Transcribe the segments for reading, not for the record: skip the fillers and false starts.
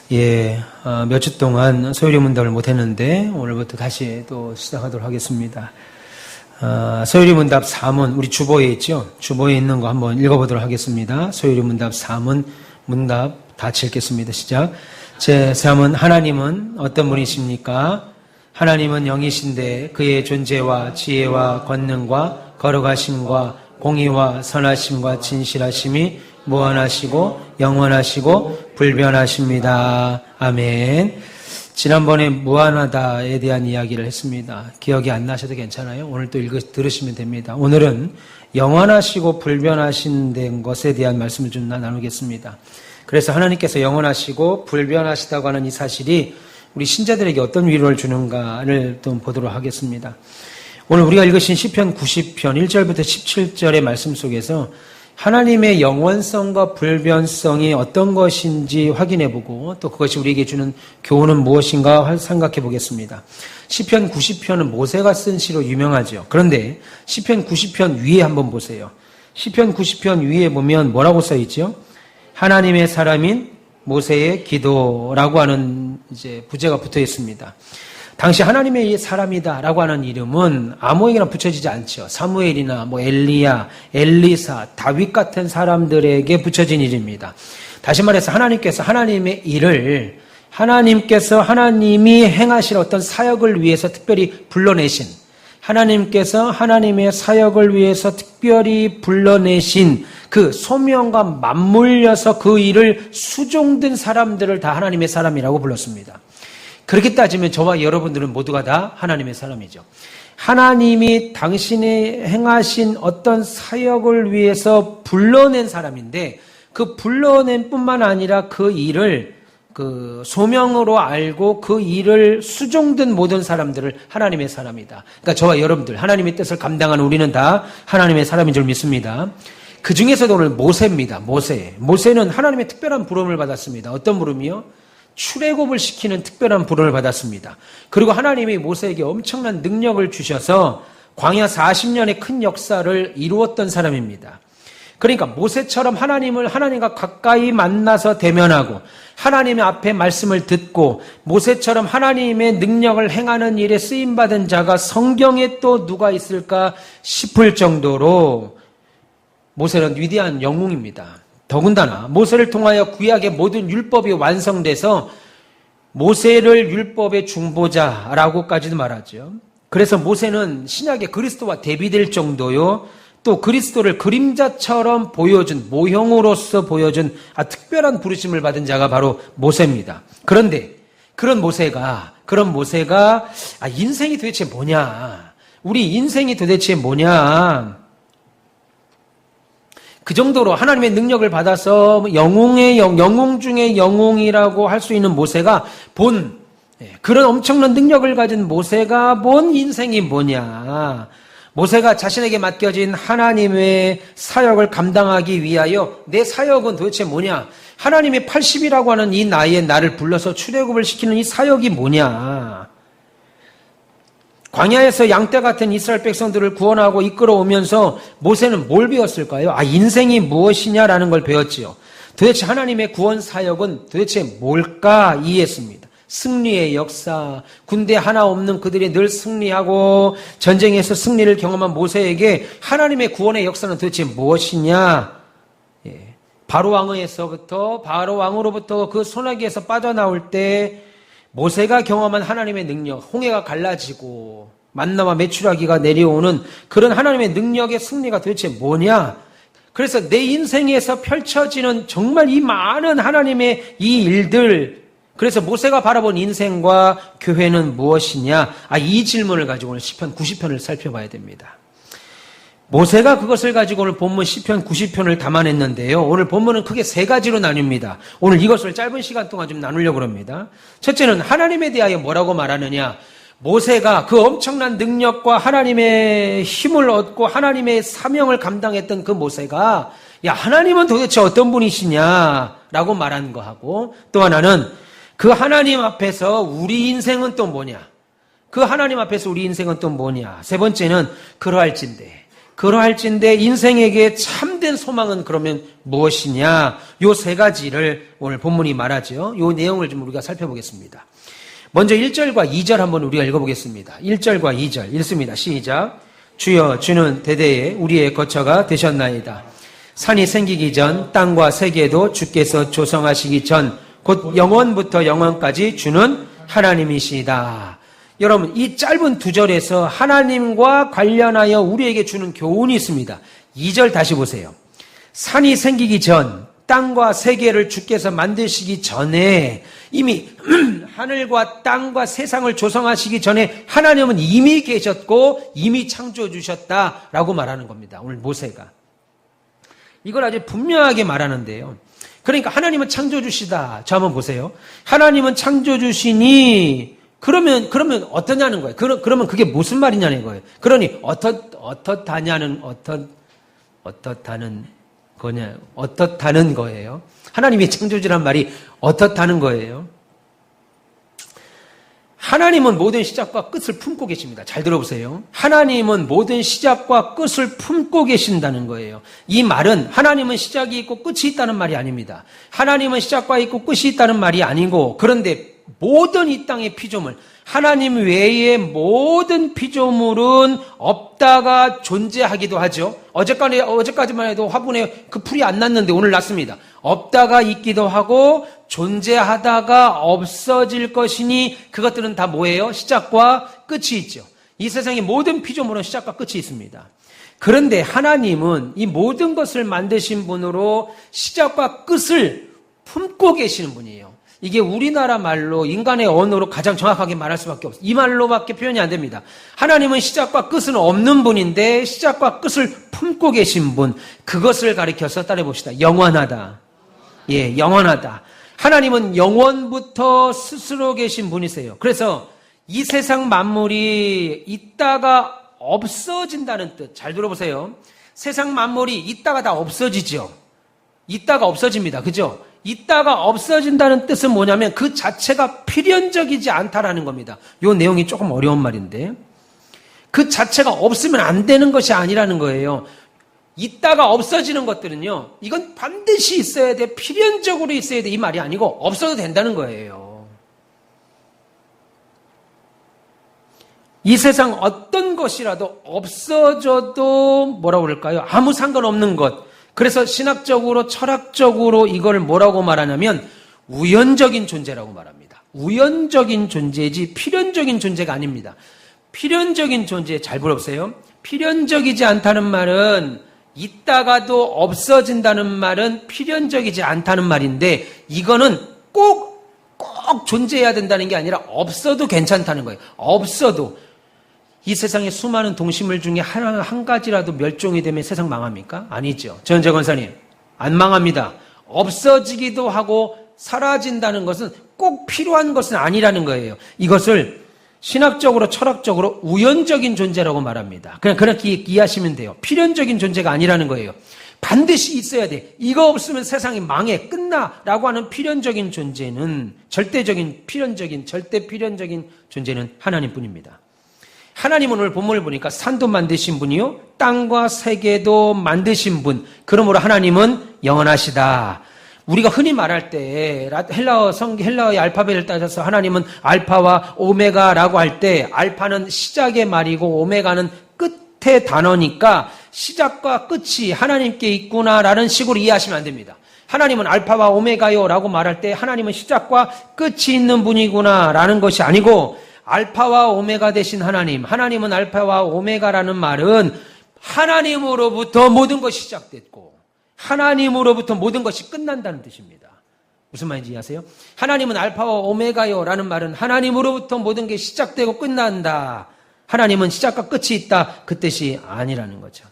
몇 주 동안 소요리 문답을 못했는데 오늘부터 다시 또 시작하도록 하겠습니다. 소요리 문답 4문 우리 주보에 있죠? 주보에 있는 거 한번 읽어보도록 하겠습니다. 소요리 문답 4문 문답 다 읽겠습니다. 시작. 제3은 하나님은 어떤 분이십니까? 하나님은 영이신데 그의 존재와 지혜와 권능과 거룩하심과 공의와 선하심과 진실하심이 무한하시고 영원하시고 불변하십니다. 아멘. 지난번에 무한하다에 대한 이야기를 했습니다. 기억이 안 나셔도 괜찮아요. 오늘 또 들으시면 됩니다. 오늘은 영원하시고 불변하신 것에 대한 말씀을 좀 나누겠습니다. 그래서 하나님께서 영원하시고 불변하시다고 하는 이 사실이 우리 신자들에게 어떤 위로를 주는가를 또 보도록 하겠습니다. 오늘 우리가 읽으신 시편 90편 1절부터 17절의 말씀 속에서 하나님의 영원성과 불변성이 어떤 것인지 확인해보고 또 그것이 우리에게 주는 교훈은 무엇인가 생각해 보겠습니다. 시편 90편은 모세가 쓴 시로 유명하죠. 그런데 시편 90편 위에 한번 보세요. 시편 90편 위에 보면 뭐라고 써있죠? 하나님의 사람인 모세의 기도라고 하는 이제 부제가 붙어 있습니다. 당시 하나님의 사람이다라고 하는 이름은 아무에게나 붙여지지 않죠. 사무엘이나 엘리야, 엘리사, 다윗 같은 사람들에게 붙여진 일입니다. 다시 말해서 하나님께서 하나님의 일을 하나님이 행하실 어떤 사역을 위해서 특별히 불러내신 하나님께서 하나님의 사역을 위해서 특별히 불러내신 그 소명과 맞물려서 그 일을 수종든 사람들을 다 하나님의 사람이라고 불렀습니다. 그렇게 따지면 저와 여러분들은 모두가 다 하나님의 사람이죠. 하나님이 당신이 행하신 어떤 사역을 위해서 불러낸 사람인데 그 불러낸 뿐만 아니라 그 일을 그 소명으로 알고 그 일을 수종든 모든 사람들을 하나님의 사람이다. 그러니까 저와 여러분들 하나님의 뜻을 감당하는 우리는 다 하나님의 사람인 줄 믿습니다. 그 중에서도 오늘 모세입니다. 모세는 하나님의 특별한 부름을 받았습니다. 어떤 부름이요? 출애굽을 시키는 특별한 부름을 받았습니다. 그리고 하나님이 모세에게 엄청난 능력을 주셔서 광야 40년의 큰 역사를 이루었던 사람입니다. 그러니까 모세처럼 하나님과 가까이 만나서 대면하고 하나님의 앞에 말씀을 듣고 모세처럼 하나님의 능력을 행하는 일에 쓰임받은 자가 성경에 또 누가 있을까 싶을 정도로 모세는 위대한 영웅입니다. 더군다나 모세를 통하여 구약의 모든 율법이 완성돼서 모세를 율법의 중보자라고까지도 말하죠. 그래서 모세는 신약의 그리스도와 대비될 정도요. 또 그리스도를 그림자처럼 보여준 모형으로서 보여준 특별한 부르심을 받은 자가 바로 모세입니다. 그런데 그런 모세가 인생이 도대체 뭐냐? 우리 인생이 도대체 뭐냐? 그 정도로 하나님의 능력을 받아서 영웅 중에 영웅이라고 할 수 있는 모세가 그런 엄청난 능력을 가진 모세가 본 인생이 뭐냐. 모세가 자신에게 맡겨진 하나님의 사역을 감당하기 위하여 내 사역은 도대체 뭐냐. 하나님의 80이라고 하는 이 나이에 나를 불러서 출애굽을 시키는 이 사역이 뭐냐. 광야에서 양떼 같은 이스라엘 백성들을 구원하고 이끌어오면서 모세는 뭘 배웠을까요? 인생이 무엇이냐라는 걸 배웠지요. 도대체 하나님의 구원 사역은 도대체 뭘까 이해했습니다. 승리의 역사, 군대 하나 없는 그들이 늘 승리하고 전쟁에서 승리를 경험한 모세에게 하나님의 구원의 역사는 도대체 무엇이냐? 바로 왕으로부터 그 소나기에서 빠져나올 때 모세가 경험한 하나님의 능력, 홍해가 갈라지고 만나와 메추라기가 내려오는 그런 하나님의 능력의 승리가 도대체 뭐냐? 그래서 내 인생에서 펼쳐지는 정말 이 많은 하나님의 이 일들, 그래서 모세가 바라본 인생과 교회는 무엇이냐? 이 질문을 가지고 오늘 시편 90편을 살펴봐야 됩니다. 모세가 그것을 가지고 오늘 본문 시편 90편을 담아냈는데요. 오늘 본문은 크게 세 가지로 나뉩니다. 오늘 이것을 짧은 시간 동안 좀 나누려고 합니다. 첫째는 하나님에 대하여 뭐라고 말하느냐. 모세가 그 엄청난 능력과 하나님의 힘을 얻고 하나님의 사명을 감당했던 그 모세가 하나님은 도대체 어떤 분이시냐라고 말하는 거하고, 또 하나는 그 하나님 앞에서 우리 인생은 또 뭐냐. 그 하나님 앞에서 우리 인생은 또 뭐냐. 세 번째는 그러할진대. 그러할진대 인생에게 참된 소망은 그러면 무엇이냐? 요 세 가지를 오늘 본문이 말하죠. 요 내용을 좀 우리가 살펴보겠습니다. 먼저 1절과 2절 한번 우리가 읽어보겠습니다. 1절과 2절 읽습니다. 시작. 주여 주는 대대에 우리의 거처가 되셨나이다. 산이 생기기 전 땅과 세계도 주께서 조성하시기 전 곧 영원부터 영원까지 주는 하나님이시다. 여러분 이 짧은 두 절에서 하나님과 관련하여 우리에게 주는 교훈이 있습니다. 2절 다시 보세요. 산이 생기기 전 땅과 세계를 주께서 만드시기 전에 이미 하늘과 땅과 세상을 조성하시기 전에 하나님은 이미 계셨고 이미 창조해 주셨다라고 말하는 겁니다. 오늘 모세가. 이걸 아주 분명하게 말하는데요. 그러니까 하나님은 창조주시다. 저 한번 보세요. 하나님은 창조주시니 그러면 어떠냐는 거예요. 그러면 그게 무슨 말이냐는 거예요. 그러니 어떻다는 거예요. 하나님이 창조주란 말이 어떻다는 거예요. 하나님은 모든 시작과 끝을 품고 계십니다. 잘 들어보세요. 하나님은 모든 시작과 끝을 품고 계신다는 거예요. 이 말은 하나님은 시작이 있고 끝이 있다는 말이 아닙니다. 하나님은 시작과 있고 끝이 있다는 말이 아니고 그런데 모든 이 땅의 피조물, 하나님 외의 모든 피조물은 없다가 존재하기도 하죠. 어제까지만 해도 화분에 그 풀이 안 났는데 오늘 났습니다. 없다가 있기도 하고 존재하다가 없어질 것이니 그것들은 다 뭐예요? 시작과 끝이 있죠. 이 세상의 모든 피조물은 시작과 끝이 있습니다. 그런데 하나님은 이 모든 것을 만드신 분으로 시작과 끝을 품고 계시는 분이에요. 이게 우리나라 말로 인간의 언어로 가장 정확하게 말할 수밖에 없어요. 이 말로밖에 표현이 안 됩니다. 하나님은 시작과 끝은 없는 분인데 시작과 끝을 품고 계신 분, 그것을 가리켜서 따라해봅시다. 영원하다. 예, 영원하다. 하나님은 영원부터 스스로 계신 분이세요. 그래서 이 세상 만물이 있다가 없어진다는 뜻. 잘 들어보세요. 세상 만물이 있다가 다 없어지죠. 있다가 없어집니다. 그죠? 있다가 없어진다는 뜻은 뭐냐면 그 자체가 필연적이지 않다라는 겁니다. 이 내용이 조금 어려운 말인데 그 자체가 없으면 안 되는 것이 아니라는 거예요. 있다가 없어지는 것들은요, 이건 반드시 있어야 돼, 필연적으로 있어야 돼, 이 말이 아니고 없어도 된다는 거예요. 이 세상 어떤 것이라도 없어져도 뭐라고 그럴까요? 아무 상관없는 것. 그래서 신학적으로 철학적으로 이걸 뭐라고 말하냐면 우연적인 존재라고 말합니다. 우연적인 존재지 필연적인 존재가 아닙니다. 필연적인 존재, 잘 들어보세요. 필연적이지 않다는 말은 있다가도 없어진다는 말은 필연적이지 않다는 말인데 이거는 꼭 존재해야 된다는 게 아니라 없어도 괜찮다는 거예요. 없어도. 이 세상에 수많은 동식물 중에 한 가지라도 멸종이 되면 세상 망합니까? 아니죠. 전재 권사님, 안 망합니다. 없어지기도 하고 사라진다는 것은 꼭 필요한 것은 아니라는 거예요. 이것을 신학적으로 철학적으로 우연적인 존재라고 말합니다. 그냥 그렇게 이해하시면 돼요. 필연적인 존재가 아니라는 거예요. 반드시 있어야 돼. 이거 없으면 세상이 망해, 끝나라고 하는 필연적인 존재는 절대 필연적인 존재는 하나님뿐입니다. 하나님은 오늘 본문을 보니까 산도 만드신 분이요, 땅과 세계도 만드신 분. 그러므로 하나님은 영원하시다. 우리가 흔히 말할 때 헬라어의 알파벳을 따져서 하나님은 알파와 오메가라고 할 때 알파는 시작의 말이고 오메가는 끝의 단어니까 시작과 끝이 하나님께 있구나라는 식으로 이해하시면 안 됩니다. 하나님은 알파와 오메가요라고 말할 때 하나님은 시작과 끝이 있는 분이구나라는 것이 아니고 알파와 오메가 되신 하나님은 알파와 오메가라는 말은 하나님으로부터 모든 것이 시작됐고 하나님으로부터 모든 것이 끝난다는 뜻입니다. 무슨 말인지 이해하세요? 하나님은 알파와 오메가요라는 말은 하나님으로부터 모든 게 시작되고 끝난다. 하나님은 시작과 끝이 있다. 그 뜻이 아니라는 거죠.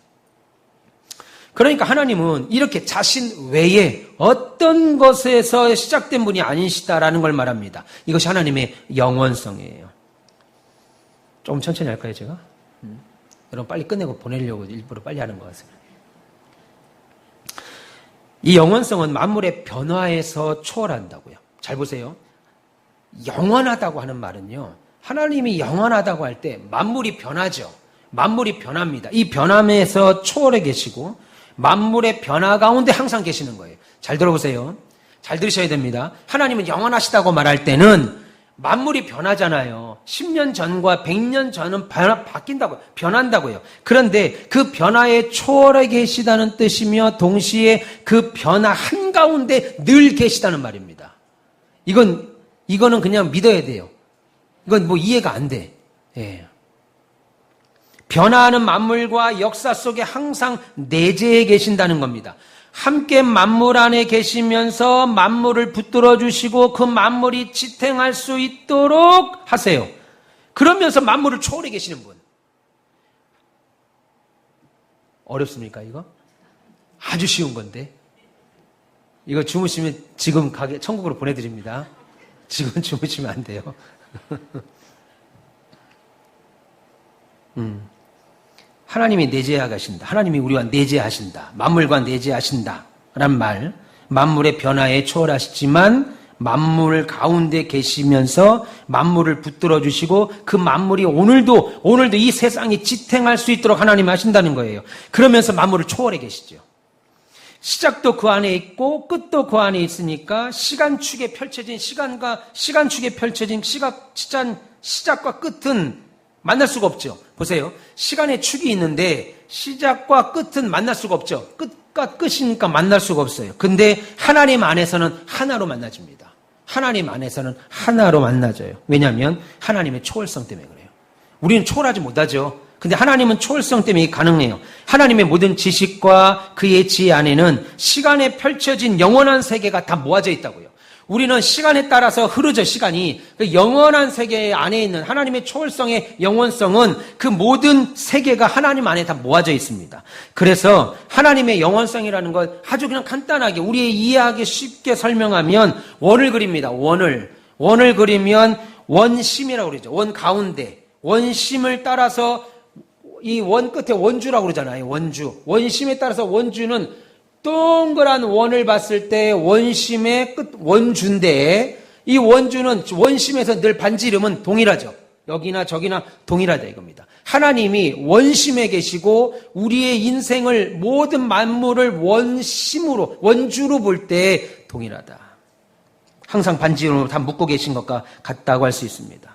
그러니까 하나님은 이렇게 자신 외에 어떤 것에서 시작된 분이 아니시다라는 걸 말합니다. 이것이 하나님의 영원성이에요. 조금 천천히 할까요, 제가? 여러분 빨리 끝내고 보내려고 일부러 빨리 하는 것 같습니다. 이 영원성은 만물의 변화에서 초월한다고요. 잘 보세요. 영원하다고 하는 말은요, 하나님이 영원하다고 할 때 만물이 변하죠. 만물이 변합니다. 이 변함에서 초월해 계시고 만물의 변화 가운데 항상 계시는 거예요. 잘 들어보세요. 잘 들으셔야 됩니다. 하나님은 영원하시다고 말할 때는 만물이 변하잖아요. 10년 전과 100년 전은 바뀐다고요. 변한다고요. 그런데 그 변화에 초월해 계시다는 뜻이며 동시에 그 변화 한가운데 늘 계시다는 말입니다. 이거는 그냥 믿어야 돼요. 이건 뭐 이해가 안 돼. 예. 변화하는 만물과 역사 속에 항상 내재해 계신다는 겁니다. 함께 만물 안에 계시면서 만물을 붙들어 주시고 그 만물이 지탱할 수 있도록 하세요. 그러면서 만물을 초월해 계시는 분. 어렵습니까, 이거? 아주 쉬운 건데. 이거 주무시면 지금 천국으로 보내드립니다. 지금 주무시면 안 돼요. 하나님이 내재하신다. 하나님이 우리와 내재하신다. 만물과 내재하신다. 란 말. 만물의 변화에 초월하시지만 만물 가운데 계시면서 만물을 붙들어 주시고 그 만물이 오늘도 이 세상이 지탱할 수 있도록 하나님이 하신다는 거예요. 그러면서 만물을 초월해 계시죠. 시작도 그 안에 있고 끝도 그 안에 있으니까 시간축에 펼쳐진 시작과 끝은 만날 수가 없죠. 보세요. 시간의 축이 있는데 시작과 끝은 만날 수가 없죠. 끝과 끝이니까 만날 수가 없어요. 근데 하나님 안에서는 하나로 만나집니다. 하나님 안에서는 하나로 만나져요. 왜냐하면 하나님의 초월성 때문에 그래요. 우리는 초월하지 못하죠. 근데 하나님은 초월성 때문에 가능해요. 하나님의 모든 지식과 그의 지혜 안에는 시간에 펼쳐진 영원한 세계가 다 모아져 있다고요. 우리는 시간에 따라서 흐르죠, 시간이. 그 영원한 세계 안에 있는 하나님의 초월성의 영원성은 그 모든 세계가 하나님 안에 다 모아져 있습니다. 그래서 하나님의 영원성이라는 것 아주 그냥 간단하게 우리의 이해하기 쉽게 설명하면 원을 그립니다. 원을 그리면 원심이라고 그러죠. 원 가운데. 원심을 따라서 이 원 끝에 원주라고 그러잖아요. 원심에 따라서 원주는 동그란 원을 봤을 때 원심의 끝 원주인데 이 원주는 원심에서 늘 반지 이름은 동일하죠. 여기나 저기나 동일하다 이겁니다. 하나님이 원심에 계시고 우리의 인생을 모든 만물을 원주로 볼 때 동일하다. 항상 반지 이름으로 다 묶고 계신 것과 같다고 할 수 있습니다.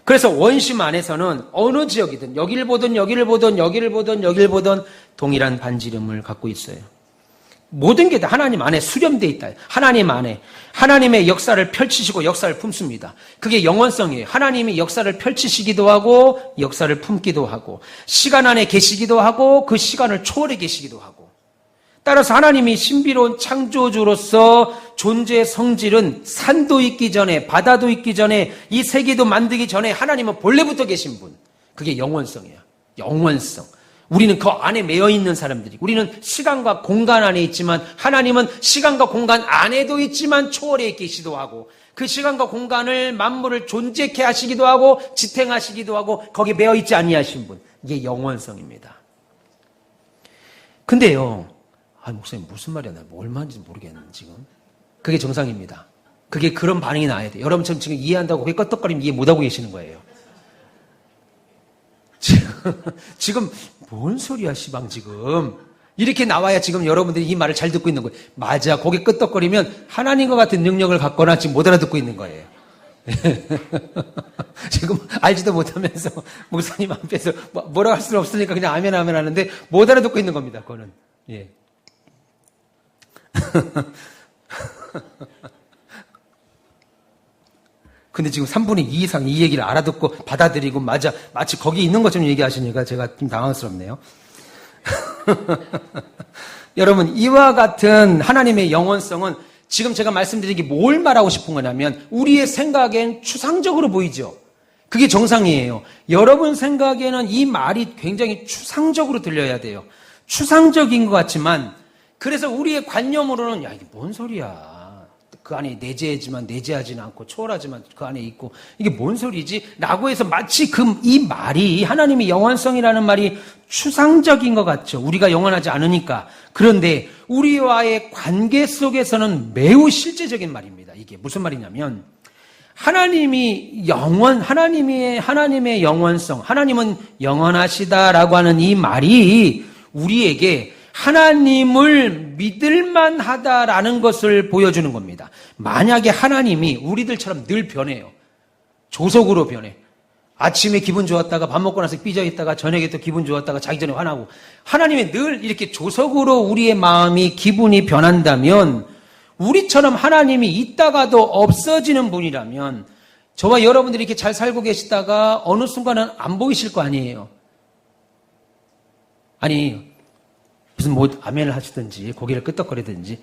그래서 원심 안에서는 어느 지역이든 여기를 보든 동일한 반지 이름을 갖고 있어요. 모든 게 다 하나님 안에 수렴되어 있다. 하나님 안에 하나님의 역사를 펼치시고 역사를 품습니다. 그게 영원성이에요. 하나님이 역사를 펼치시기도 하고 역사를 품기도 하고 시간 안에 계시기도 하고 그 시간을 초월해 계시기도 하고 따라서 하나님이 신비로운 창조주로서 존재의 성질은 산도 있기 전에 바다도 있기 전에 이 세계도 만들기 전에 하나님은 본래부터 계신 분. 그게 영원성이에요. 영원성. 우리는 그 안에 매여 있는 사람들이. 우리는 시간과 공간 안에 있지만 하나님은 시간과 공간 안에도 있지만 초월해 계시기도 하고 그 시간과 공간을 만물을 존재케 하시기도 하고 지탱하시기도 하고 거기에 매여 있지 아니하신 분. 이게 영원성입니다. 근데요. 목사님 무슨 말이야? 나 뭘 말인지 모르겠는 지금. 그게 정상입니다. 그게 그런 반응이 나야 돼요. 여러분처럼 지금 이해한다고 그게 껐떡거리면 이해 못하고 계시는 거예요. 지금 뭔 소리야 시방 지금. 이렇게 나와야 지금 여러분들이 이 말을 잘 듣고 있는 거예요. 맞아. 고개 끄덕거리면 하나님과 같은 능력을 갖거나 지금 못 알아듣고 있는 거예요. 지금 알지도 못하면서 목사님 앞에서 뭐라 할 수는 없으니까 그냥 아멘 하는데 못 알아듣고 있는 겁니다. 그거는. 예. 근데 지금 3분의 2 이상 이 얘기를 알아듣고 받아들이고 맞아 마치 거기 있는 것처럼 얘기하시니까 제가 좀 당황스럽네요. 여러분 이와 같은 하나님의 영원성은 지금 제가 말씀드린 게 뭘 말하고 싶은 거냐면 우리의 생각엔 추상적으로 보이죠. 그게 정상이에요. 여러분 생각에는 이 말이 굉장히 추상적으로 들려야 돼요. 추상적인 것 같지만 그래서 우리의 관념으로는 야 이게 뭔 소리야. 그 안에 내재하지만 내재하지는 않고 초월하지만 그 안에 있고 이게 뭔 소리지? 라고 해서 마치 이 말이 하나님의 영원성이라는 말이 추상적인 것 같죠. 우리가 영원하지 않으니까. 그런데 우리와의 관계 속에서는 매우 실제적인 말입니다. 이게 무슨 말이냐면 하나님의 영원성, 하나님은 영원하시다라고 하는 이 말이 우리에게 하나님을 믿을만 하다라는 것을 보여주는 겁니다. 만약에 하나님이 우리들처럼 늘 변해요. 조석으로 변해. 아침에 기분 좋았다가 밥 먹고 나서 삐져있다가 저녁에 또 기분 좋았다가 자기 전에 화나고, 하나님이 늘 이렇게 조석으로 우리의 마음이 기분이 변한다면, 우리처럼 하나님이 있다가도 없어지는 분이라면 저와 여러분들이 이렇게 잘 살고 계시다가 어느 순간은 안 보이실 거 아니에요. 아니 무슨 아멘을 하시든지 고개를 끄덕거리든지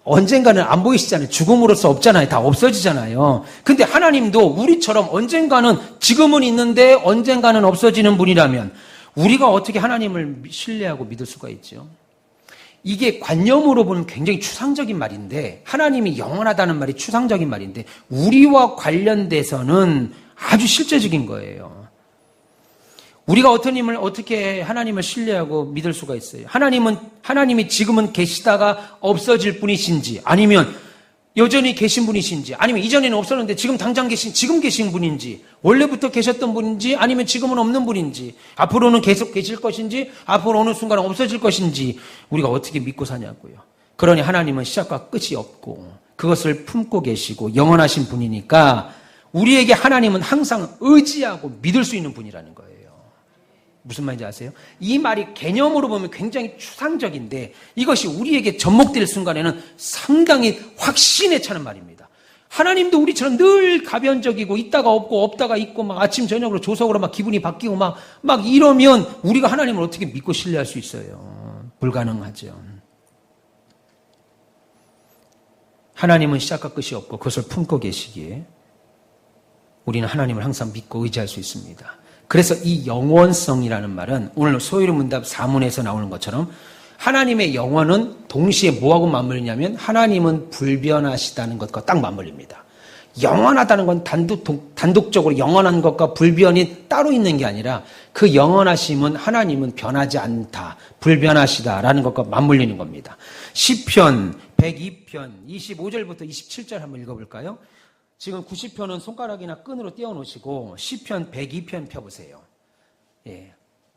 언젠가는 안 보이시잖아요. 죽음으로써 없잖아요. 다 없어지잖아요. 근데 하나님도 우리처럼 언젠가는 지금은 있는데 언젠가는 없어지는 분이라면 우리가 어떻게 하나님을 신뢰하고 믿을 수가 있죠? 이게 관념으로 보면 굉장히 추상적인 말인데, 하나님이 영원하다는 말이 추상적인 말인데 우리와 관련돼서는 아주 실제적인 거예요. 우리가 어떻게 하나님을 신뢰하고 믿을 수가 있어요? 하나님이 지금은 계시다가 없어질 분이신지, 아니면 여전히 계신 분이신지, 아니면 이전에는 없었는데 지금 계신 분인지, 원래부터 계셨던 분인지, 아니면 지금은 없는 분인지, 앞으로는 계속 계실 것인지, 앞으로 어느 순간 없어질 것인지 우리가 어떻게 믿고 사냐고요. 그러니 하나님은 시작과 끝이 없고 그것을 품고 계시고 영원하신 분이니까 우리에게 하나님은 항상 의지하고 믿을 수 있는 분이라는 거예요. 무슨 말인지 아세요? 이 말이 개념으로 보면 굉장히 추상적인데 이것이 우리에게 접목될 순간에는 상당히 확신에 차는 말입니다. 하나님도 우리처럼 늘 가변적이고 있다가 없고 없다가 있고 막 아침 저녁으로 조석으로 막 기분이 바뀌고 막 이러면 우리가 하나님을 어떻게 믿고 신뢰할 수 있어요? 불가능하죠. 하나님은 시작과 끝이 없고 그것을 품고 계시기에 우리는 하나님을 항상 믿고 의지할 수 있습니다. 그래서 이 영원성이라는 말은 오늘 소요리 문답 4문에서 나오는 것처럼 하나님의 영원은 동시에 뭐하고 맞물리냐면 하나님은 불변하시다는 것과 딱 맞물립니다. 영원하다는 건 단독적으로 영원한 것과 불변이 따로 있는 게 아니라 그 영원하심은 하나님은 변하지 않다, 불변하시다라는 것과 맞물리는 겁니다. 시편 102편 25절부터 27절 한번 읽어볼까요? 지금 90편은 손가락이나 끈으로 띄워놓으시고 시편 102편 펴보세요. 예,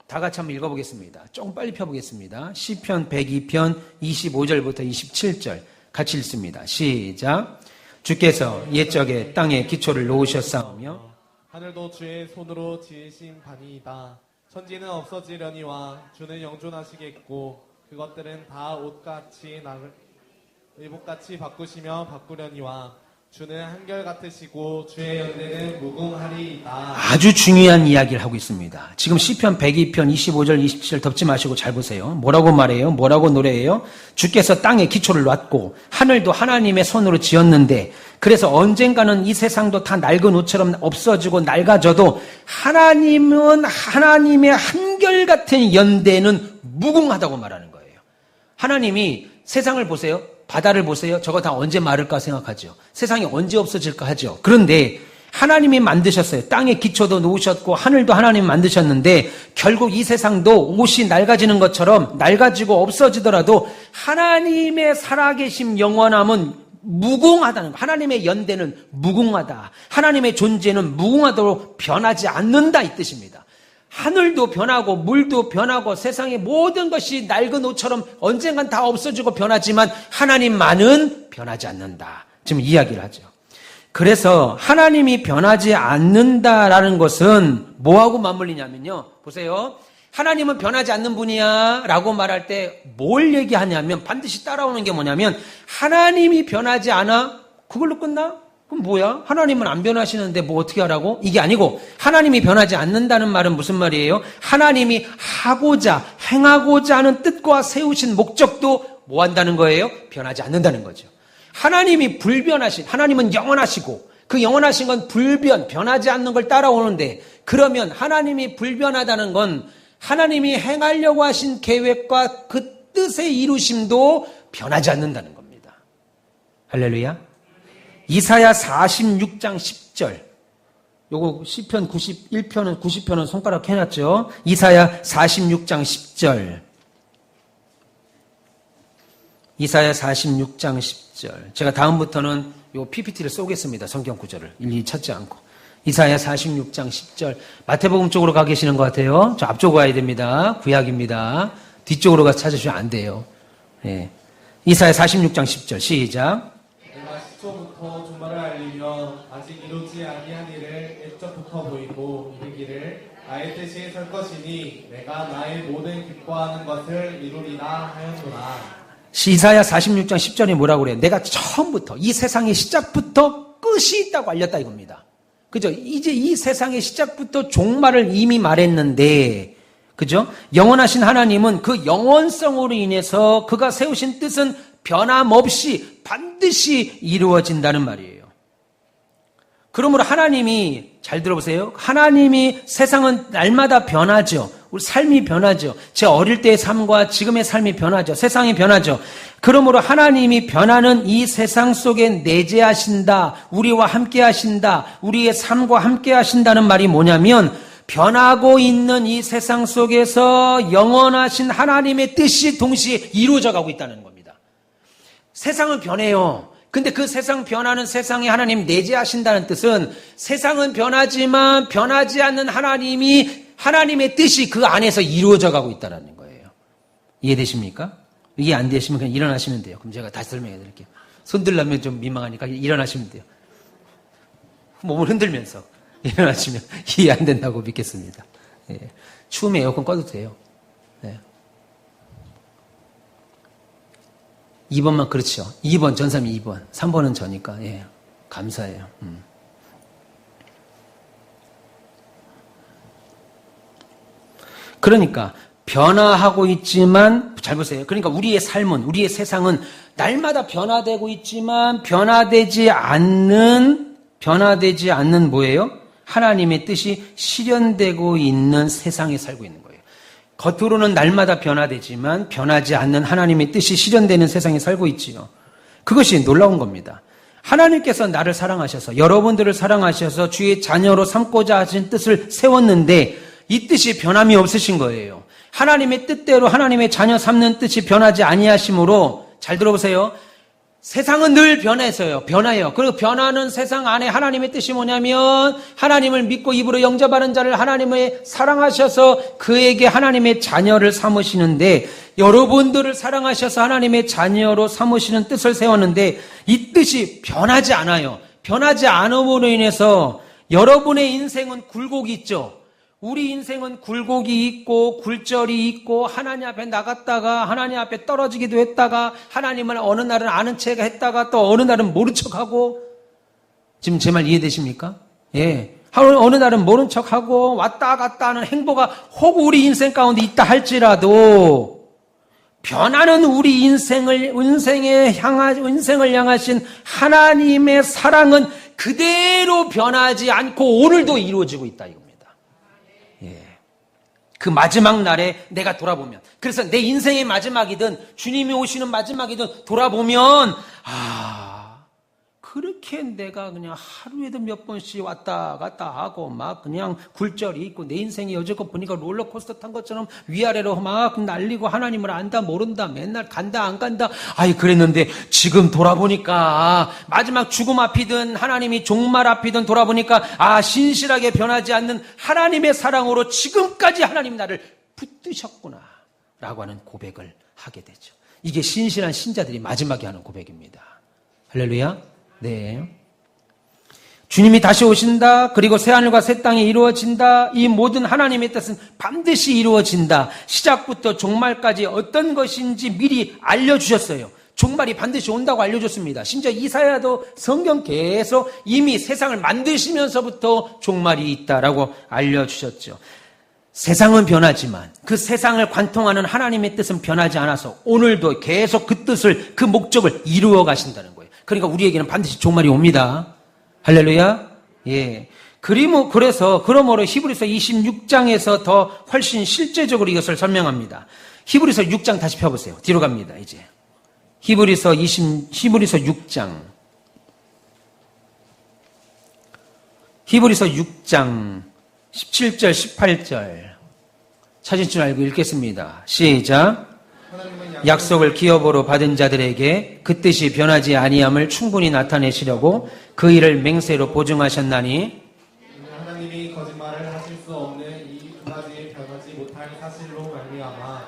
다 같이 한번 읽어보겠습니다. 조금 빨리 펴보겠습니다. 시편 102편 25절부터 27절 같이 읽습니다. 시작. 주께서 옛적에 땅에 기초를 놓으셨사오며 하늘도 주의 손으로 지으신 바니이다. 천지는 없어지려니와 주는 영존하시겠고 그것들은 다 옷같이 의복같이 바꾸시며 바꾸려니와 주는 한결같으시고 주의 연대는 무궁하리이다. 아주 중요한 이야기를 하고 있습니다. 지금 시편 102편 25절 27절 덮지 마시고 잘 보세요. 뭐라고 말해요? 뭐라고 노래해요? 주께서 땅에 기초를 놨고 하늘도 하나님의 손으로 지었는데, 그래서 언젠가는 이 세상도 다 낡은 옷처럼 없어지고 낡아져도 하나님은 하나님의 한결같은 연대는 무궁하다고 말하는 거예요. 하나님이 세상을 보세요. 바다를 보세요. 저거 다 언제 마를까 생각하죠. 세상이 언제 없어질까 하죠. 그런데 하나님이 만드셨어요. 땅에 기초도 놓으셨고 하늘도 하나님이 만드셨는데 결국 이 세상도 옷이 낡아지는 것처럼 낡아지고 없어지더라도 하나님의 살아계심 영원함은 무궁하다는 거. 하나님의 연대는 무궁하다. 하나님의 존재는 무궁하도록 변하지 않는다 이 뜻입니다. 하늘도 변하고 물도 변하고 세상의 모든 것이 낡은 옷처럼 언젠간 다 없어지고 변하지만 하나님만은 변하지 않는다. 지금 이야기를 하죠. 그래서 하나님이 변하지 않는다라는 것은 뭐하고 맞물리냐면요. 보세요. 하나님은 변하지 않는 분이야 라고 말할 때 뭘 얘기하냐면 반드시 따라오는 게 뭐냐면 하나님이 변하지 않아? 그걸로 끝나? 그럼 뭐야? 하나님은 안 변하시는데 뭐 어떻게 하라고? 이게 아니고 하나님이 변하지 않는다는 말은 무슨 말이에요? 하나님이 하고자 행하고자 하는 뜻과 세우신 목적도 뭐 한다는 거예요? 변하지 않는다는 거죠. 하나님이 불변하신, 하나님은 영원하시고 그 영원하신 건 변하지 않는 걸 따라오는데, 그러면 하나님이 불변하다는 건 하나님이 행하려고 하신 계획과 그 뜻의 이루심도 변하지 않는다는 겁니다. 할렐루야. 이사야 46장 10절. 요거 시편 91편은 90편은 손가락 해놨죠. 이사야 46장 10절. 이사야 46장 10절. 제가 다음부터는 요 PPT를 쏘겠습니다. 성경 구절을 일일이 찾지 않고. 이사야 46장 10절. 마태복음 쪽으로 가 계시는 것 같아요. 저 앞쪽으로 가야 됩니다. 구약입니다. 뒤쪽으로 가서 찾으시면 안 돼요. 예. 이사야 46장 10절 시작. 내가 시초부터 종말을 알리며 아직 이루지 아니한 일을 옛적부터 보이고 이르기를 나의 뜻이 설 것이니 내가 나의 모든 기뻐하는 것을 이루리라 하였노라. 이사야 46장 10절이 뭐라고 그래요? 내가 처음부터 이 세상의 시작부터 끝이 있다고 알렸다 이겁니다. 그죠? 이제 이 세상의 시작부터 종말을 이미 말했는데, 그죠? 영원하신 하나님은 그 영원성으로 인해서 그가 세우신 뜻은 변함없이 반드시 이루어진다는 말이에요. 그러므로 하나님이, 잘 들어보세요. 하나님이 세상은 날마다 변하죠. 우리 삶이 변하죠. 제 어릴 때의 삶과 지금의 삶이 변하죠. 세상이 변하죠. 그러므로 하나님이 변하는 이 세상 속에 내재하신다. 우리와 함께 하신다. 우리의 삶과 함께 하신다는 말이 뭐냐면 변하고 있는 이 세상 속에서 영원하신 하나님의 뜻이 동시에 이루어져 가고 있다는 겁니다. 세상은 변해요. 근데 그 세상 변하는 세상에 하나님 내재하신다는 뜻은 세상은 변하지만 변하지 않는 하나님의 뜻이 그 안에서 이루어져 가고 있다는 거예요. 이해되십니까? 이해 안 되시면 그냥 일어나시면 돼요. 그럼 제가 다시 설명해 드릴게요. 손 들려면 좀 민망하니까 일어나시면 돼요. 몸을 흔들면서 일어나시면 이해 안 된다고 믿겠습니다. 예. 추우면 에어컨 꺼도 돼요. 예. 2번만 그렇죠. 2번 전삼이 2번. 3번은 저니까 예. 감사해요. 그러니까 변화하고 있지만 잘 보세요. 그러니까 우리의 삶은 우리의 세상은 날마다 변화되고 있지만 변화되지 않는 뭐예요? 하나님의 뜻이 실현되고 있는 세상에 살고 있는 거예요. 겉으로는 날마다 변화되지만 변하지 않는 하나님의 뜻이 실현되는 세상에 살고 있지요. 그것이 놀라운 겁니다. 하나님께서 나를 사랑하셔서 여러분들을 사랑하셔서 주의 자녀로 삼고자 하신 뜻을 세웠는데 이 뜻이 변함이 없으신 거예요. 하나님의 뜻대로 하나님의 자녀 삼는 뜻이 변하지 아니하심으로 잘 들어보세요. 세상은 늘 변해요. 그리고 변하는 세상 안에 하나님의 뜻이 뭐냐면 하나님을 믿고 입으로 영접하는 자를 하나님의 사랑하셔서 그에게 하나님의 자녀를 삼으시는데 여러분들을 사랑하셔서 하나님의 자녀로 삼으시는 뜻을 세웠는데 이 뜻이 변하지 않아요. 변하지 않음으로 인해서 여러분의 인생은 굴곡이 있죠. 우리 인생은 굴곡이 있고 굴절이 있고 하나님 앞에 나갔다가 하나님 앞에 떨어지기도 했다가 하나님을 어느 날은 아는 체가 했다가 또 어느 날은 모른 척하고 지금 제 말 이해되십니까? 예. 어느 날은 모른 척하고 왔다 갔다 하는 행보가 혹 우리 인생 가운데 있다 할지라도 변하는 우리 인생을 향하신 하나님의 사랑은 그대로 변하지 않고 오늘도 이루어지고 있다 이겁니다. 그 마지막 날에 내가 돌아보면 그래서 내 인생의 마지막이든 주님이 오시는 마지막이든 돌아보면 그렇게 내가 그냥 하루에도 몇 번씩 왔다 갔다 하고 막 그냥 굴절이 있고 내 인생이 여지껏 보니까 롤러코스터 탄 것처럼 위아래로 막 날리고 하나님을 안다 모른다 맨날 간다 안 간다 그랬는데 지금 돌아보니까 마지막 죽음 앞이든 하나님이 종말 앞이든 돌아보니까 신실하게 변하지 않는 하나님의 사랑으로 지금까지 하나님 나를 붙드셨구나 라고 하는 고백을 하게 되죠. 이게 신실한 신자들이 마지막에 하는 고백입니다. 할렐루야. 네. 주님이 다시 오신다. 그리고 새하늘과 새 땅이 이루어진다. 이 모든 하나님의 뜻은 반드시 이루어진다. 시작부터 종말까지 어떤 것인지 미리 알려주셨어요. 종말이 반드시 온다고 알려줬습니다. 심지어 이사야도 성경 계속 이미 세상을 만드시면서부터 종말이 있다라고 알려주셨죠. 세상은 변하지만 그 세상을 관통하는 하나님의 뜻은 변하지 않아서 오늘도 계속 그 뜻을, 그 목적을 이루어 가신다는 거예요. 그러니까 우리에게는 반드시 종말이 옵니다. 할렐루야. 예. 그러므로 히브리서 26장에서 더 훨씬 실제적으로 이것을 설명합니다. 히브리서 6장 다시 펴보세요. 뒤로 갑니다, 이제. 히브리서 6장. 히브리서 6장 17절, 18절. 찾을 줄 알고 읽겠습니다. 시작. 하나님은 약속을 기업으로 받은 자들에게 그 뜻이 변하지 아니함을 충분히 나타내시려고 그 일을 맹세로 보증하셨나니 하나님이 거짓말을 하실 수 없는 이 두 가지 변하지 못할 사실로 말미암아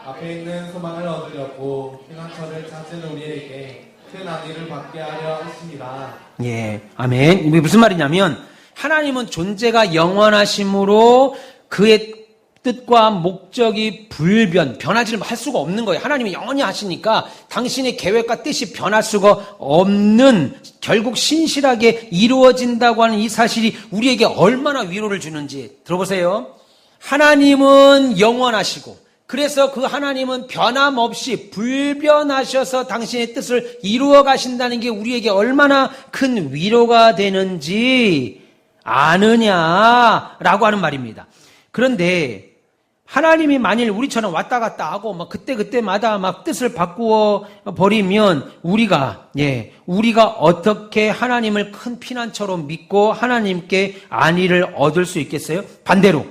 앞에 있는 소망을 얻으려고 피난처를 찾은 우리에게 큰 안위를 받게 하려 하십니다. 예, 아멘. 이게 무슨 말이냐면 하나님은 존재가 영원하심으로 그의 뜻과 목적이 변하지를 할 수가 없는 거예요. 하나님이 영원히 하시니까 당신의 계획과 뜻이 변할 수가 없는, 결국 신실하게 이루어진다고 하는 이 사실이 우리에게 얼마나 위로를 주는지 들어보세요. 하나님은 영원하시고 그래서 그 하나님은 변함없이 불변하셔서 당신의 뜻을 이루어 가신다는 게 우리에게 얼마나 큰 위로가 되는지 아느냐라고 하는 말입니다. 그런데 하나님이 만일 우리처럼 왔다 갔다 하고 막 그때마다 막 뜻을 바꾸어 버리면 우리가 어떻게 하나님을 큰 피난처로 믿고 하나님께 안위를 얻을 수 있겠어요? 반대로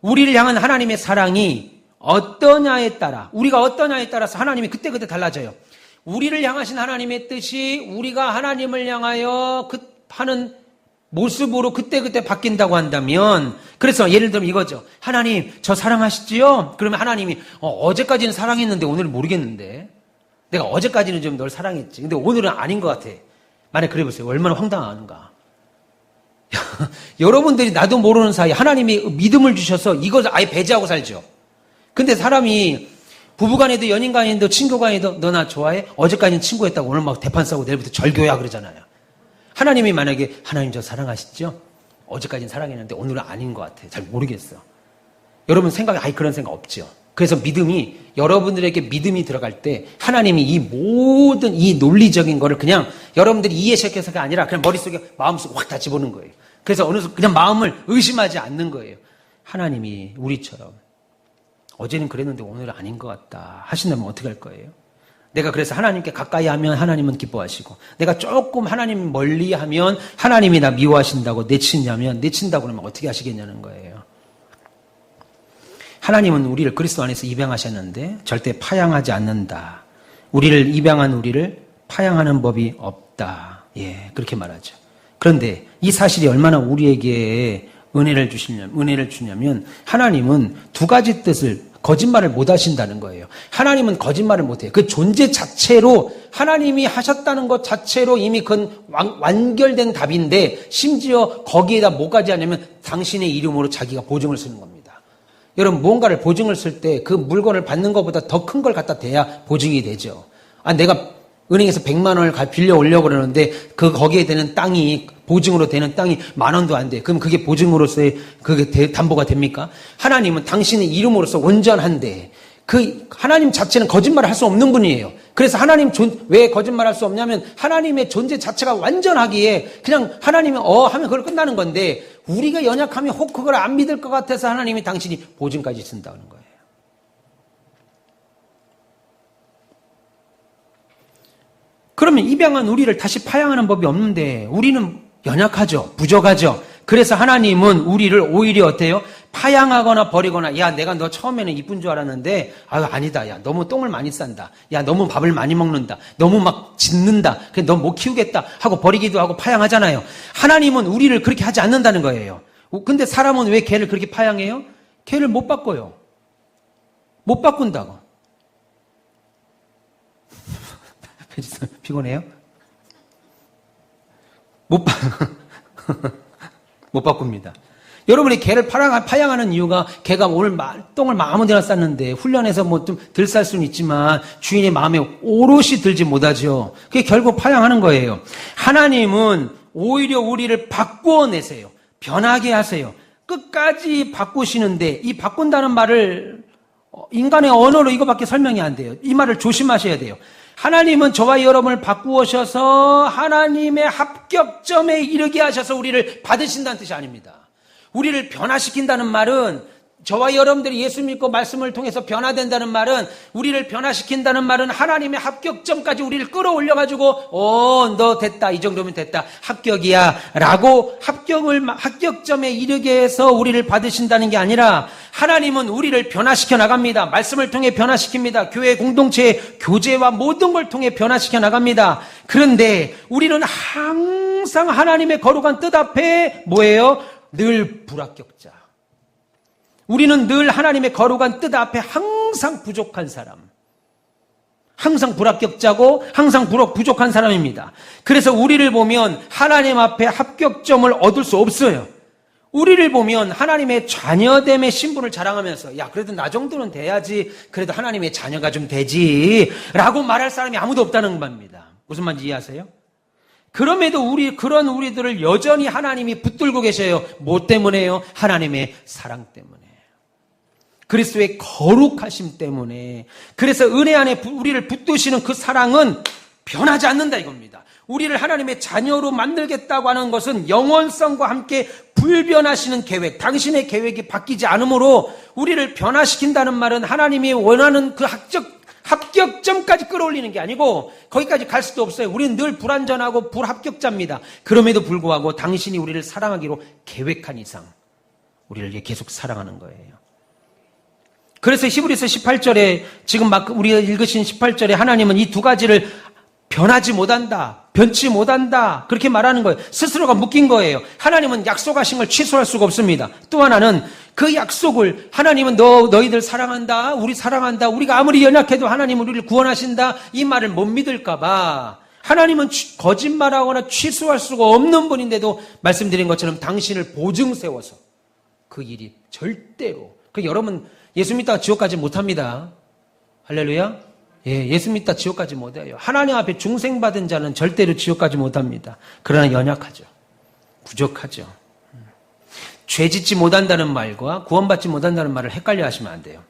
우리를 향한 하나님의 사랑이 어떠냐에 따라, 우리가 어떠냐에 따라서 하나님이 그때그때 달라져요. 우리를 향하신 하나님의 뜻이 우리가 하나님을 향하여 하는 모습으로 그때그때 바뀐다고 한다면, 그래서 예를 들면 이거죠. 하나님, 저 사랑하시지요? 그러면 하나님이 어제까지는 사랑했는데 오늘은 모르겠는데, 내가 어제까지는 좀 널 사랑했지. 근데 오늘은 아닌 것 같아. 만약 그래 보세요. 얼마나 황당한가. 여러분들이 나도 모르는 사이에 하나님이 믿음을 주셔서 이걸 아예 배제하고 살죠. 근데 사람이 부부간에도 연인간에도 친구간에도 너 나 좋아해? 어제까지는 친구였다고 오늘 막 대판 싸고 내일부터 절교야 그러잖아요. 하나님이 만약에 하나님 저 사랑하시죠? 어제까지는 사랑했는데 오늘은 아닌 것 같아. 잘 모르겠어. 여러분 생각에 아예 그런 생각 없죠. 그래서 믿음이, 여러분들에게 믿음이 들어갈 때 하나님이 이 모든 이 논리적인 거를 그냥 여러분들이 이해시켜서가 아니라 그냥 머릿속에 마음속에 확 다 집어넣는 거예요. 그래서 어느 순간 그냥 마음을 의심하지 않는 거예요. 하나님이 우리처럼 어제는 그랬는데 오늘은 아닌 것 같다 하신다면 어떻게 할 거예요? 내가 그래서 하나님께 가까이 하면 하나님은 기뻐하시고, 내가 조금 하나님 멀리 하면 하나님이 나 미워하신다고 내친다고 그러면 어떻게 하시겠냐는 거예요. 하나님은 우리를 그리스도 안에서 입양하셨는데 절대 파양하지 않는다. 입양한 우리를 파양하는 법이 없다. 예, 그렇게 말하죠. 그런데 이 사실이 얼마나 우리에게 은혜를 주냐면 하나님은 두 가지 뜻을, 거짓말을 못 하신다는 거예요. 하나님은 거짓말을 못 해요. 그 존재 자체로 하나님이 하셨다는 것 자체로 이미 그건 완결된 답인데 심지어 거기에다 뭐까지 하냐면 당신의 이름으로 자기가 보증을 쓰는 겁니다. 여러분 무언가를 보증을 쓸 때 그 물건을 받는 것보다 더 큰 걸 갖다 대야 보증이 되죠. 내가 은행에서 100만 원을 빌려 오려고 그러는데 거기에 되는 땅이, 보증으로 되는 땅이 10,000원도 안 돼. 그럼 그게 보증으로서의 그게 담보가 됩니까? 하나님은 당신의 이름으로서 온전한데 그 하나님 자체는 거짓말을 할 수 없는 분이에요. 그래서 하나님 왜 거짓말할 수 없냐면 하나님의 존재 자체가 완전하기에 그냥 하나님이 하면 그걸 끝나는 건데 우리가 연약하면 혹 그걸 안 믿을 것 같아서 하나님이 당신이 보증까지 쓴다는 거예요. 그러면 입양한 우리를 다시 파양하는 법이 없는데 우리는 연약하죠. 부족하죠. 그래서 하나님은 우리를 오히려 어때요? 파양하거나 버리거나, 야 내가 너 처음에는 이쁜 줄 알았는데 아니다. 야 너무 똥을 많이 싼다. 야 너무 밥을 많이 먹는다. 너무 막 짖는다. 그래 너 못 키우겠다 하고 버리기도 하고 파양하잖아요. 하나님은 우리를 그렇게 하지 않는다는 거예요. 근데 사람은 왜 걔를 그렇게 파양해요? 걔를 못 바꿔요. 못 바꾼다고. 피곤해요? 못 바꿉니다. 여러분이 개를 파양하는 이유가 개가 오늘 똥을 아무데나 쌌는데 훈련해서 뭐 좀 덜 쌀 수는 있지만 주인의 마음에 오롯이 들지 못하죠. 그게 결국 파양하는 거예요. 하나님은 오히려 우리를 바꾸어내세요. 변하게 하세요. 끝까지 바꾸시는데 이 바꾼다는 말을 인간의 언어로 이거밖에 설명이 안 돼요. 이 말을 조심하셔야 돼요. 하나님은 저와 여러분을 바꾸셔서 하나님의 합격점에 이르게 하셔서 우리를 받으신다는 뜻이 아닙니다. 우리를 변화시킨다는 말은 저와 여러분들이 예수 믿고 말씀을 통해서 변화된다는 말은, 우리를 변화시킨다는 말은 하나님의 합격점까지 우리를 끌어올려가지고 너 됐다, 이 정도면 됐다, 합격이야 라고 합격점에 이르게 해서 우리를 받으신다는 게 아니라, 하나님은 우리를 변화시켜 나갑니다. 말씀을 통해 변화시킵니다. 교회 공동체의 교제와 모든 걸 통해 변화시켜 나갑니다. 그런데 우리는 항상 하나님의 거룩한 뜻 앞에 뭐예요? 늘 불합격자. 우리는 늘 하나님의 거룩한 뜻 앞에 항상 부족한 사람, 항상 불합격자고 항상 부족한 사람입니다. 그래서 우리를 보면 하나님 앞에 합격점을 얻을 수 없어요. 우리를 보면 하나님의 자녀됨의 신분을 자랑하면서, 야, 그래도 나 정도는 돼야지, 그래도 하나님의 자녀가 좀 되지 라고 말할 사람이 아무도 없다는 겁니다. 무슨 말인지 이해하세요? 그럼에도 그런 우리들을 여전히 하나님이 붙들고 계셔요. 뭐 때문에요? 하나님의 사랑 때문에, 그리스도의 거룩하심 때문에. 그래서 은혜 안에 우리를 붙드시는 그 사랑은 변하지 않는다 이겁니다. 우리를 하나님의 자녀로 만들겠다고 하는 것은 영원성과 함께 불변하시는 계획, 당신의 계획이 바뀌지 않으므로 우리를 변화시킨다는 말은 하나님이 원하는 그 합격점까지 끌어올리는 게 아니고 거기까지 갈 수도 없어요. 우리는 늘 불완전하고 불합격자입니다. 그럼에도 불구하고 당신이 우리를 사랑하기로 계획한 이상 우리를 계속 사랑하는 거예요. 그래서 히브리서 18절에 지금 막 우리가 읽으신 18절에 하나님은 이 두 가지를 변하지 못한다, 변치 못한다 그렇게 말하는 거예요. 스스로가 묶인 거예요. 하나님은 약속하신 걸 취소할 수가 없습니다. 또 하나는 그 약속을, 하나님은 너희들 사랑한다, 우리 사랑한다, 우리가 아무리 연약해도 하나님은 우리를 구원하신다, 이 말을 못 믿을까 봐 하나님은 거짓말하거나 취소할 수가 없는 분인데도 말씀드린 것처럼 당신을 보증 세워서 그 일이 절대로, 여러분 예수 믿다가 지옥 가지 못합니다. 할렐루야. 예수 믿다 지옥 가지 못해요. 하나님 앞에 중생받은 자는 절대로 지옥 가지 못합니다. 그러나 연약하죠. 부족하죠. 죄 짓지 못한다는 말과 구원받지 못한다는 말을 헷갈려 하시면 안 돼요.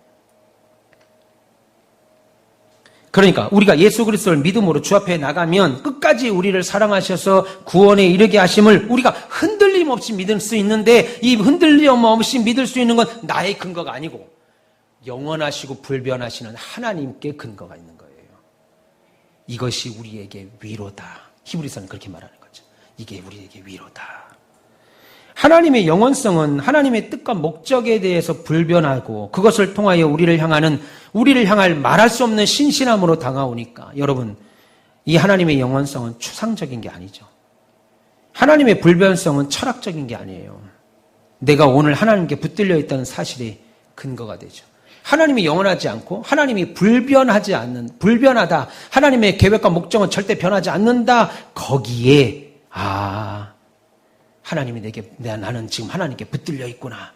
그러니까 우리가 예수 그리스도를 믿음으로 주 앞에 나가면 끝까지 우리를 사랑하셔서 구원에 이르게 하심을 우리가 흔들림 없이 믿을 수 있는데, 이 흔들림 없이 믿을 수 있는 건 나의 근거가 아니고 영원하시고 불변하시는 하나님께 근거가 있는 거예요. 이것이 우리에게 위로다. 히브리서는 그렇게 말하는 거죠. 이게 우리에게 위로다. 하나님의 영원성은 하나님의 뜻과 목적에 대해서 불변하고 그것을 통하여 우리를 향할 말할 수 없는 신실함으로 다가오니까, 여러분, 이 하나님의 영원성은 추상적인 게 아니죠. 하나님의 불변성은 철학적인 게 아니에요. 내가 오늘 하나님께 붙들려 있다는 사실이 근거가 되죠. 하나님이 영원하지 않고 하나님이 불변하다, 하나님의 계획과 목적은 절대 변하지 않는다, 거기에 하나님이 나는 지금 하나님께 붙들려 있구나,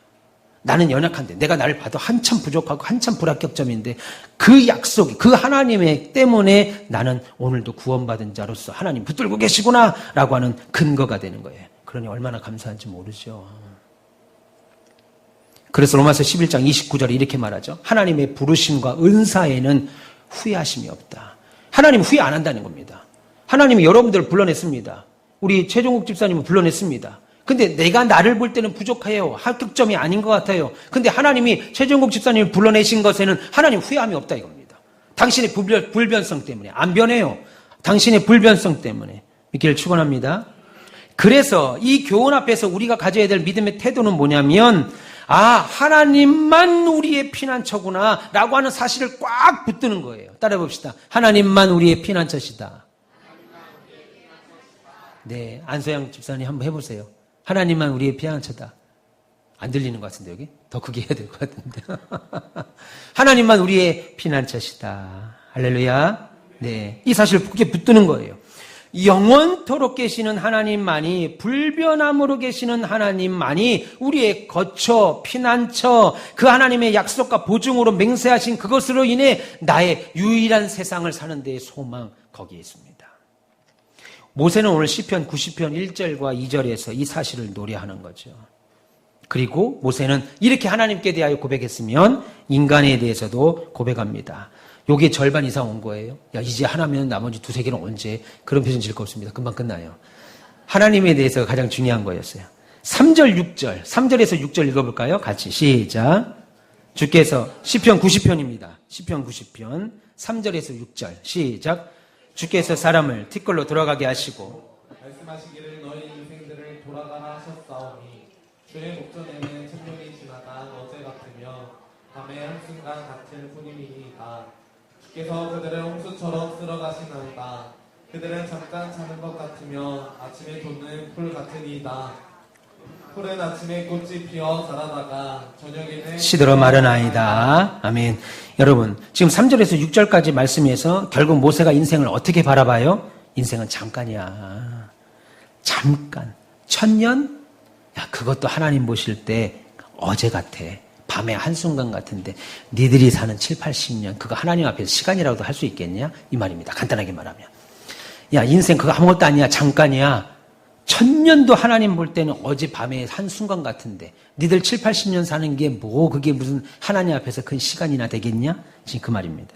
나는 연약한데, 내가 나를 봐도 한참 부족하고 한참 불합격점인데 그 약속이, 그 하나님의 때문에 나는 오늘도 구원받은 자로서 하나님 붙들고 계시구나 라고 하는 근거가 되는 거예요. 그러니 얼마나 감사한지 모르죠. 그래서 로마서 11장 29절에 이렇게 말하죠. 하나님의 부르심과 은사에는 후회하심이 없다. 하나님 후회 안 한다는 겁니다. 하나님이 여러분들을 불러냈습니다. 우리 최종국 집사님을 불러냈습니다. 근데 내가 나를 볼 때는 부족해요. 합격점이 아닌 것 같아요. 근데 하나님이 최종국 집사님을 불러내신 것에는 하나님 후회함이 없다 이겁니다. 당신의 불변성 때문에. 안 변해요. 당신의 불변성 때문에. 믿기를 축원합니다. 그래서 이 교훈 앞에서 우리가 가져야 될 믿음의 태도는 뭐냐면, 하나님만 우리의 피난처구나 라고 하는 사실을 꽉 붙드는 거예요. 따라해 봅시다. 하나님만 우리의 피난처시다. 네, 안소영 집사님 한번 해보세요. 하나님만 우리의 피난처다. 안 들리는 것 같은데, 여기? 더 크게 해야 될 것 같은데. 하나님만 우리의 피난처시다. 할렐루야. 네, 이 사실을 크게 붙드는 거예요. 영원토록 계시는 하나님만이, 불변함으로 계시는 하나님만이 우리의 거처, 피난처, 그 하나님의 약속과 보증으로 맹세하신 그것으로 인해 나의 유일한 세상을 사는 데의 소망, 거기에 있습니다. 모세는 오늘 시편 90편 1절과 2절에서 이 사실을 노래하는 거죠. 그리고 모세는 이렇게 하나님께 대하여 고백했으면 인간에 대해서도 고백합니다. 요게 절반 이상 온 거예요. 이제 하나면 나머지 두세 개는 언제? 그런 표정 질 거 없습니다. 금방 끝나요. 하나님에 대해서 가장 중요한 거였어요. 3절에서 6절 읽어볼까요? 같이 시작. 주께서 시편 90편입니다. 시편 90편 3절에서 6절 시작. 주께서 사람을 티끌로 돌아가게 하시고 말씀하시기를 너희 인생들을 돌아가라 하셨사오니 주의 목전에는 천년이 지나간 어제 같으며 밤의 한순간 같을 뿐임이니이다. 주께서 그들을 홍수처럼 쓸어가시나이다. 그들은 잠깐 자는 것 같으며 아침에 돋는 풀 같으니이다. 풀은 아침에 꽃이 피어 자라다가 저녁에는 시들어 마르나이다. 아멘. 여러분, 지금 3절에서 6절까지 말씀에서 결국 모세가 인생을 어떻게 바라봐요? 인생은 잠깐이야. 잠깐. 1000년? 야, 그것도 하나님 보실 때 어제 같아. 밤의 한순간 같은데 니들이 사는 7, 80년 그거 하나님 앞에서 시간이라도 할 수 있겠냐? 이 말입니다. 간단하게 말하면. 야, 인생 그거 아무것도 아니야. 잠깐이야. 1000년도 하나님 볼 때는 어제 밤의 한순간 같은데 니들 7, 80년 사는 게 뭐 그게 무슨 하나님 앞에서 큰 시간이나 되겠냐? 지금 그 말입니다.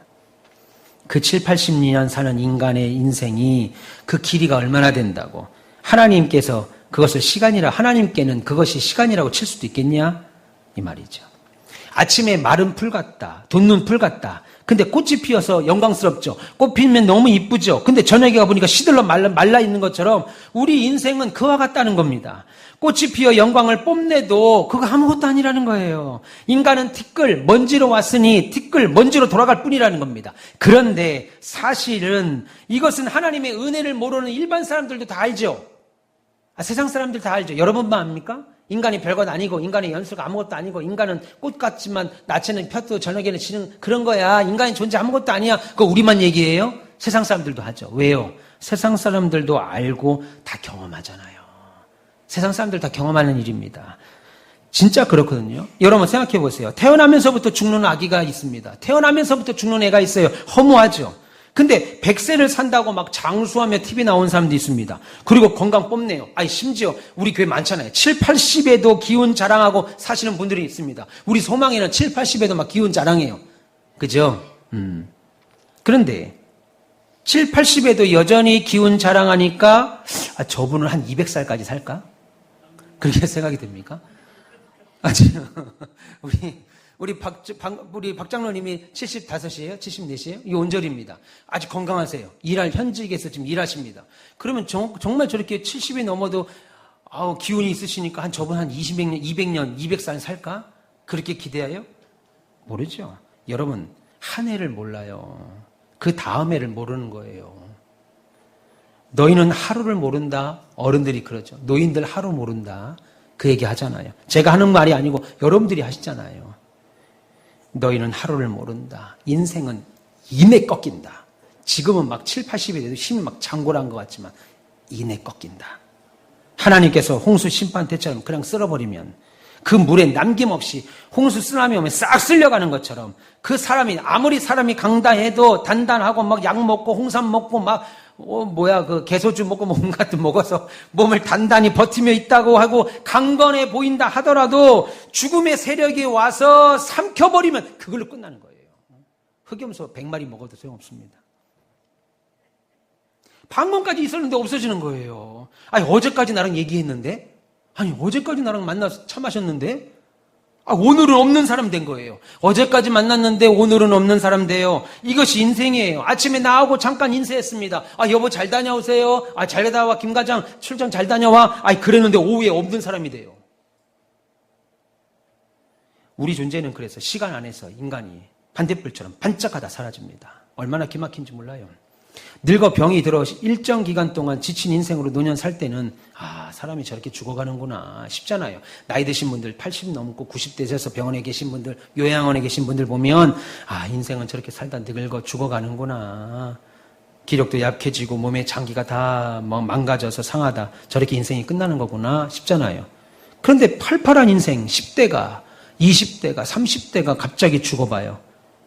그 7, 80년 사는 인간의 인생이 그 길이가 얼마나 된다고. 하나님께서 그것을 시간이라, 하나님께는 그것이 시간이라고 칠 수도 있겠냐? 이 말이죠. 아침에 마른 풀 같다. 돋는 풀 같다. 근데 꽃이 피어서 영광스럽죠. 꽃 피면 너무 이쁘죠. 근데 저녁에 가보니까 시들러 말라 있는 것처럼 우리 인생은 그와 같다는 겁니다. 꽃이 피어 영광을 뽐내도 그거 아무것도 아니라는 거예요. 인간은 티끌, 먼지로 왔으니 티끌, 먼지로 돌아갈 뿐이라는 겁니다. 그런데 사실은 이것은 하나님의 은혜를 모르는 일반 사람들도 다 알죠. 세상 사람들 다 알죠. 여러분만 압니까? 인간이 별것 아니고 인간의 연수가 아무것도 아니고 인간은 꽃 같지만 낮에는 펴도 저녁에는 지는 그런 거야. 인간의 존재 아무것도 아니야. 그거 우리만 얘기해요? 세상 사람들도 하죠. 왜요? 세상 사람들도 알고 다 경험하잖아요. 세상 사람들 다 경험하는 일입니다. 진짜 그렇거든요. 여러분 생각해 보세요. 태어나면서부터 죽는 아기가 있습니다. 태어나면서부터 죽는 애가 있어요. 허무하죠. 근데 100세를 산다고 막 장수하며 TV 나온 사람도 있습니다. 그리고 건강 뽐내요. 아니 심지어 우리 교회 많잖아요. 7, 80에도 기운 자랑하고 사시는 분들이 있습니다. 우리 소망에는 7, 80에도 막 기운 자랑해요. 그죠? 그런데 7, 80에도 여전히 기운 자랑하니까 저분은 한 200살까지 살까? 그렇게 생각이 됩니까? 우리 박 장로님이 75이에요? 74이에요? 이 온절입니다. 아주 건강하세요. 현직에서 지금 일하십니다. 그러면 정말 저렇게 70이 넘어도 기운이 있으시니까 저분 한 200년, 200년, 200살 살까? 그렇게 기대해요? 모르죠. 여러분, 한 해를 몰라요. 그 다음 해를 모르는 거예요. 너희는 하루를 모른다. 어른들이 그러죠. 노인들 하루 모른다. 그 얘기 하잖아요. 제가 하는 말이 아니고 여러분들이 하시잖아요. 너희는 하루를 모른다. 인생은 이내 꺾인다. 지금은 막 7, 80이 돼도 힘이 막 장골한 것 같지만 이내 꺾인다. 하나님께서 홍수 심판 때처럼 그냥 쓸어버리면 그 물에 남김없이 홍수 쓰나미 오면 싹 쓸려가는 것처럼 그 사람이 아무리 사람이 강다해도 단단하고 막 약 먹고 홍삼 먹고 막 그 개소주 먹고 뭔가 먹어서 몸을 단단히 버티며 있다고 하고 강건해 보인다 하더라도 죽음의 세력이 와서 삼켜버리면 그걸로 끝나는 거예요. 흑염소 100마리 먹어도 소용없습니다. 방금까지 있었는데 없어지는 거예요. 아니 어제까지 나랑 얘기했는데, 아니 어제까지 나랑 만나서 차 마셨는데, 오늘은 없는 사람 된 거예요. 어제까지 만났는데 오늘은 없는 사람 돼요. 이것이 인생이에요. 아침에 나하고 잠깐 인사했습니다. 여보 잘 다녀오세요. 잘 다녀와 김과장 출장 잘 다녀와. 그랬는데 오후에 없는 사람이 돼요. 우리 존재는 그래서 시간 안에서 인간이 반딧불처럼 반짝하다 사라집니다. 얼마나 기막힌지 몰라요. 늙어 병이 들어 일정 기간 동안 지친 인생으로 노년 살 때는 사람이 저렇게 죽어가는구나 싶잖아요. 나이 드신 분들 80 넘고 90대 돼서 병원에 계신 분들, 요양원에 계신 분들 보면 인생은 저렇게 살다 늙어 죽어가는구나. 기력도 약해지고 몸의 장기가 다 망가져서 상하다. 저렇게 인생이 끝나는 거구나 싶잖아요. 그런데 팔팔한 인생 10대가 20대가 30대가 갑자기 죽어봐요.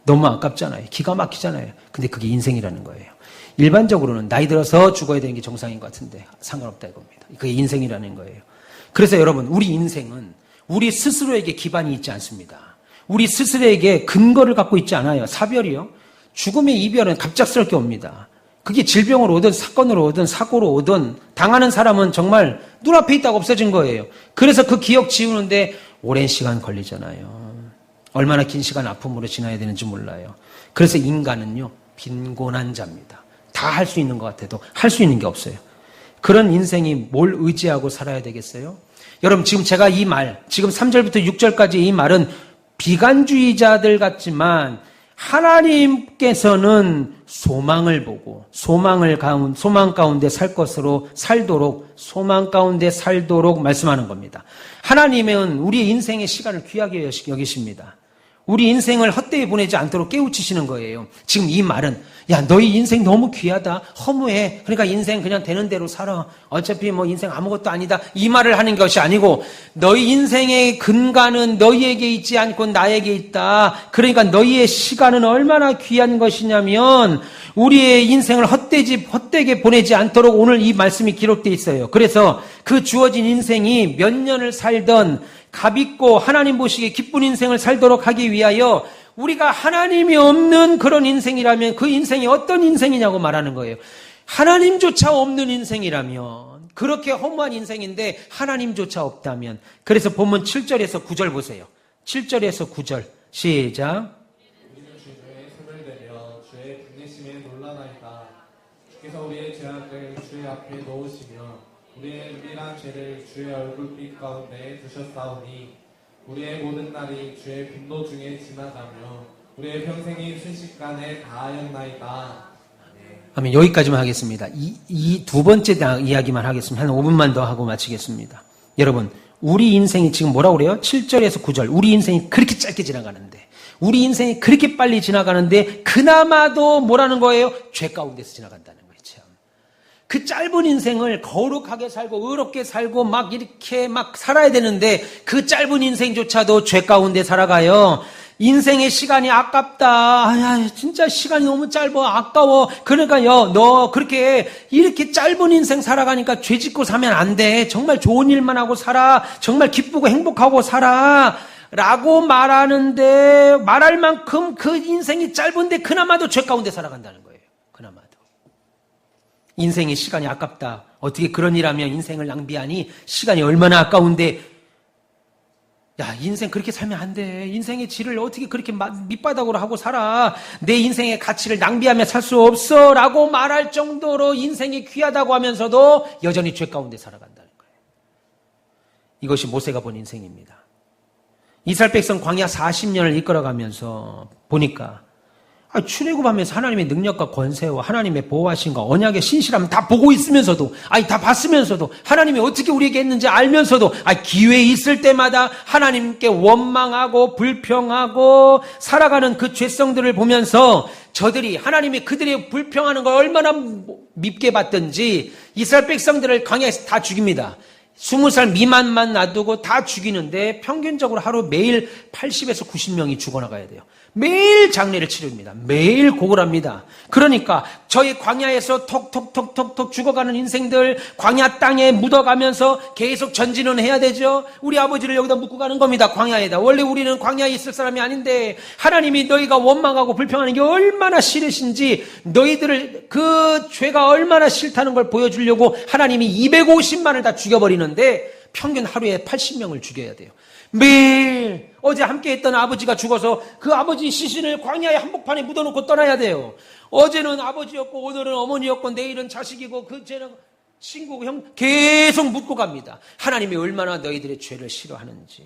너무 아깝잖아요. 기가 막히잖아요. 근데 그게 인생이라는 거예요. 일반적으로는 나이 들어서 죽어야 되는 게 정상인 것 같은데 상관없다 이겁니다. 그게 인생이라는 거예요. 그래서 여러분, 우리 인생은 우리 스스로에게 기반이 있지 않습니다. 우리 스스로에게 근거를 갖고 있지 않아요. 사별이요. 죽음의 이별은 갑작스럽게 옵니다. 그게 질병으로 오든 사건으로 오든 사고로 오든 당하는 사람은 정말 눈앞에 있다가 없어진 거예요. 그래서 그 기억 지우는데 오랜 시간 걸리잖아요. 얼마나 긴 시간 아픔으로 지나야 되는지 몰라요. 그래서 인간은요, 빈곤한 자입니다. 다 할 수 있는 것 같아도 할 수 있는 게 없어요. 그런 인생이 뭘 의지하고 살아야 되겠어요? 여러분, 지금 제가 이 말, 지금 3절부터 6절까지 이 말은 비관주의자들 같지만 하나님께서는 소망을 보고 소망 가운데 소망 가운데 살도록 말씀하는 겁니다. 하나님은 우리의 인생의 시간을 귀하게 여기십니다. 우리 인생을 헛되이 보내지 않도록 깨우치시는 거예요. 지금 이 말은 야, 너희 인생 너무 귀하다. 허무해. 그러니까 인생 그냥 되는 대로 살아. 어차피 뭐 인생 아무것도 아니다. 이 말을 하는 것이 아니고 너희 인생의 근간은 너희에게 있지 않고 나에게 있다. 그러니까 너희의 시간은 얼마나 귀한 것이냐면 우리의 인생을 헛되게 보내지 않도록 오늘 이 말씀이 기록되어 있어요. 그래서 그 주어진 인생이 몇 년을 살던 값있고 하나님 보시기에 기쁜 인생을 살도록 하기 위하여 우리가 하나님이 없는 그런 인생이라면 그 인생이 어떤 인생이냐고 말하는 거예요. 하나님조차 없는 인생이라면 그렇게 허무한 인생인데 하나님조차 없다면 그래서 본문 7절에서 9절 보세요. 7절에서 9절 시작. 우리는 주의 손을 내며 주의 빛내심에 놀라나이다. 주께서 우리의 죄악을 주의 앞에 놓으시며 우리의 은밀한 죄를 주의 얼굴빛 가운데 두셨사오니 우리의 모든 날이 주의 분노 중에 지나가며 우리의 평생이 순식간에 다하였나이다. 아멘. 여기까지만 하겠습니다. 이 두 번째 이야기만 하겠습니다. 한 5분만 더 하고 마치겠습니다. 여러분, 우리 인생이 지금 뭐라고 그래요? 7절에서 9절. 우리 인생이 그렇게 짧게 지나가는데, 우리 인생이 그렇게 빨리 지나가는데, 그나마도 뭐라는 거예요? 죄 가운데서 지나간다는 거예요. 참. 그 짧은 인생을 거룩하게 살고, 의롭게 살고, 막 이렇게 막 살아야 되는데, 그 짧은 인생조차도 죄 가운데 살아가요. 인생의 시간이 아깝다. 아, 진짜 시간이 너무 짧아. 아까워. 그러니까요, 너 그렇게 이렇게 짧은 인생 살아가니까 죄 짓고 사면 안 돼. 정말 좋은 일만 하고 살아. 정말 기쁘고 행복하고 살아. 라고 말하는데, 말할 만큼 그 인생이 짧은데 그나마도 죄 가운데 살아간다는 거예요. 그나마도. 인생의 시간이 아깝다. 어떻게 그런 일 하면 인생을 낭비하니? 시간이 얼마나 아까운데, 야, 인생 그렇게 살면 안 돼. 인생의 질을 어떻게 그렇게 밑바닥으로 하고 살아. 내 인생의 가치를 낭비하며 살 수 없어. 라고 말할 정도로 인생이 귀하다고 하면서도 여전히 죄 가운데 살아간다는 거예요. 이것이 모세가 본 인생입니다. 이스라엘 백성 광야 40년을 이끌어가면서 보니까 출애굽하면서 하나님의 능력과 권세와 하나님의 보호하심과 언약의 신실함 다 보고 있으면서도, 다 봤으면서도, 하나님이 어떻게 우리에게 했는지 알면서도, 기회 있을 때마다 하나님께 원망하고 불평하고 살아가는 그 죄성들을 보면서 저들이 하나님이 그들의 불평하는 걸 얼마나 밉게 봤던지 이스라엘 백성들을 광야에서 다 죽입니다. 20살 미만만 놔두고 다 죽이는데 평균적으로 하루 매일 80에서 90명이 죽어나가야 돼요. 매일 장례를 치릅니다. 매일 고골합니다. 그러니까 저희 광야에서 톡톡톡톡톡 죽어가는 인생들 광야 땅에 묻어가면서 계속 전진은 해야 되죠. 우리 아버지를 여기다 묻고 가는 겁니다. 광야에다. 원래 우리는 광야에 있을 사람이 아닌데 하나님이 너희가 원망하고 불평하는 게 얼마나 싫으신지 너희들을 그 죄가 얼마나 싫다는 걸 보여주려고 하나님이 250만을 다 죽여버리는데 평균 하루에 80명을 죽여야 돼요. 매일 어제 함께 했던 아버지가 죽어서 그 아버지 시신을 광야의 한복판에 묻어놓고 떠나야 돼요. 어제는 아버지였고 오늘은 어머니였고 내일은 자식이고 그 쟤는 친구고 형 계속 묻고 갑니다. 하나님이 얼마나 너희들의 죄를 싫어하는지.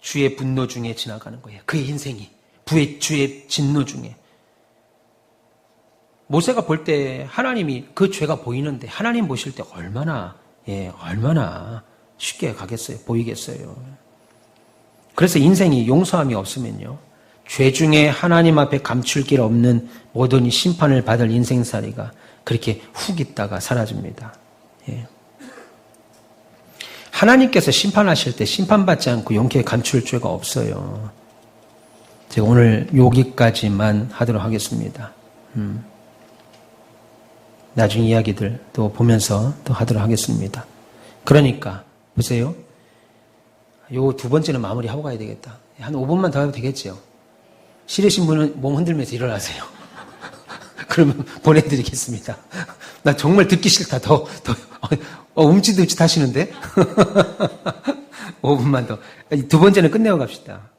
주의 분노 중에 지나가는 거예요. 그의 인생이 주의 진노 중에. 모세가 볼 때 하나님이 그 죄가 보이는데 하나님 보실 때 얼마나 쉽게 가겠어요? 보이겠어요? 그래서 인생이 용서함이 없으면요. 죄 중에 하나님 앞에 감출 길 없는 모든 심판을 받을 인생살이가 그렇게 훅 있다가 사라집니다. 예. 하나님께서 심판하실 때 심판받지 않고 용케 감출 죄가 없어요. 제가 오늘 여기까지만 하도록 하겠습니다. 나중 이야기들 또 보면서 또 하도록 하겠습니다. 그러니까 보세요. 요 두 번째는 마무리하고 가야 되겠다. 한 5분만 더 해도 되겠죠. 싫으신 분은 몸 흔들면서 일어나세요. 그러면 보내드리겠습니다. 나 정말 듣기 싫다. 더 움찔움찔 하시는데. 5분만 더. 두 번째는 끝내고 갑시다.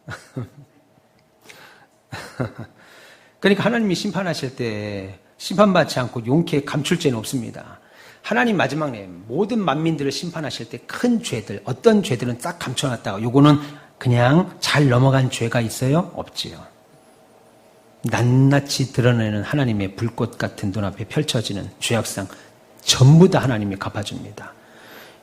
그러니까 하나님이 심판하실 때 심판받지 않고 용케 감출 죄는 없습니다. 하나님 마지막 날 모든 만민들을 심판하실 때 큰 죄들, 어떤 죄들은 딱 감춰놨다가 요거는 그냥 잘 넘어간 죄가 있어요? 없지요. 낱낱이 드러내는 하나님의 불꽃 같은 눈앞에 펼쳐지는 죄악상 전부 다 하나님이 갚아줍니다.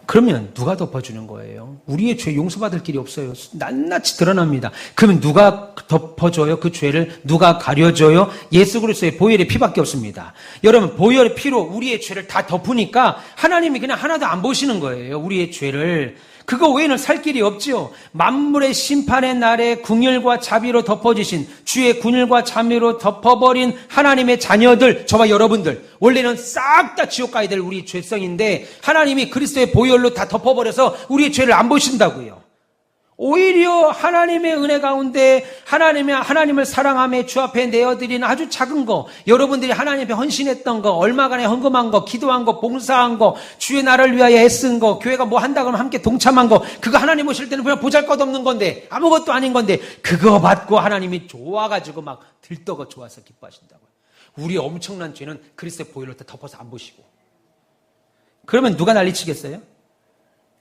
그러면 누가 덮어주는 거예요? 우리의 죄 용서받을 길이 없어요. 낱낱이 드러납니다. 그러면 누가 덮어줘요? 그 죄를 누가 가려줘요? 예수 그리스도의 보혈의 피밖에 없습니다. 여러분, 보혈의 피로 우리의 죄를 다 덮으니까 하나님이 그냥 하나도 안 보시는 거예요. 우리의 죄를. 그거 외에는 살 길이 없지요. 만물의 심판의 날에 궁율과 자비로 덮어주신 주의 궁율과 자비로 덮어버린 하나님의 자녀들, 저와 여러분들, 원래는 싹 다 지옥 가야 될 우리 죄성인데 하나님이 그리스도의 보혈로 다 덮어버려서 우리의 죄를 안 보신다고요. 오히려 하나님의 은혜 가운데 하나님을 사랑하며 주 앞에 내어드린 아주 작은 거, 여러분들이 하나님 앞에 헌신했던 거, 얼마간에 헌금한 거, 기도한 거, 봉사한 거, 주의 나라를 위하여 애쓴 거, 교회가 뭐 한다 그러면 함께 동참한 거, 그거 하나님 오실 때는 그냥 보잘것없는 건데, 아무것도 아닌 건데, 그거 받고 하나님이 좋아가지고 막 들떠가 좋아서 기뻐하신다고요. 우리의 엄청난 죄는 그리스도의 보혈로 다 덮어서 안 보시고. 그러면 누가 난리치겠어요?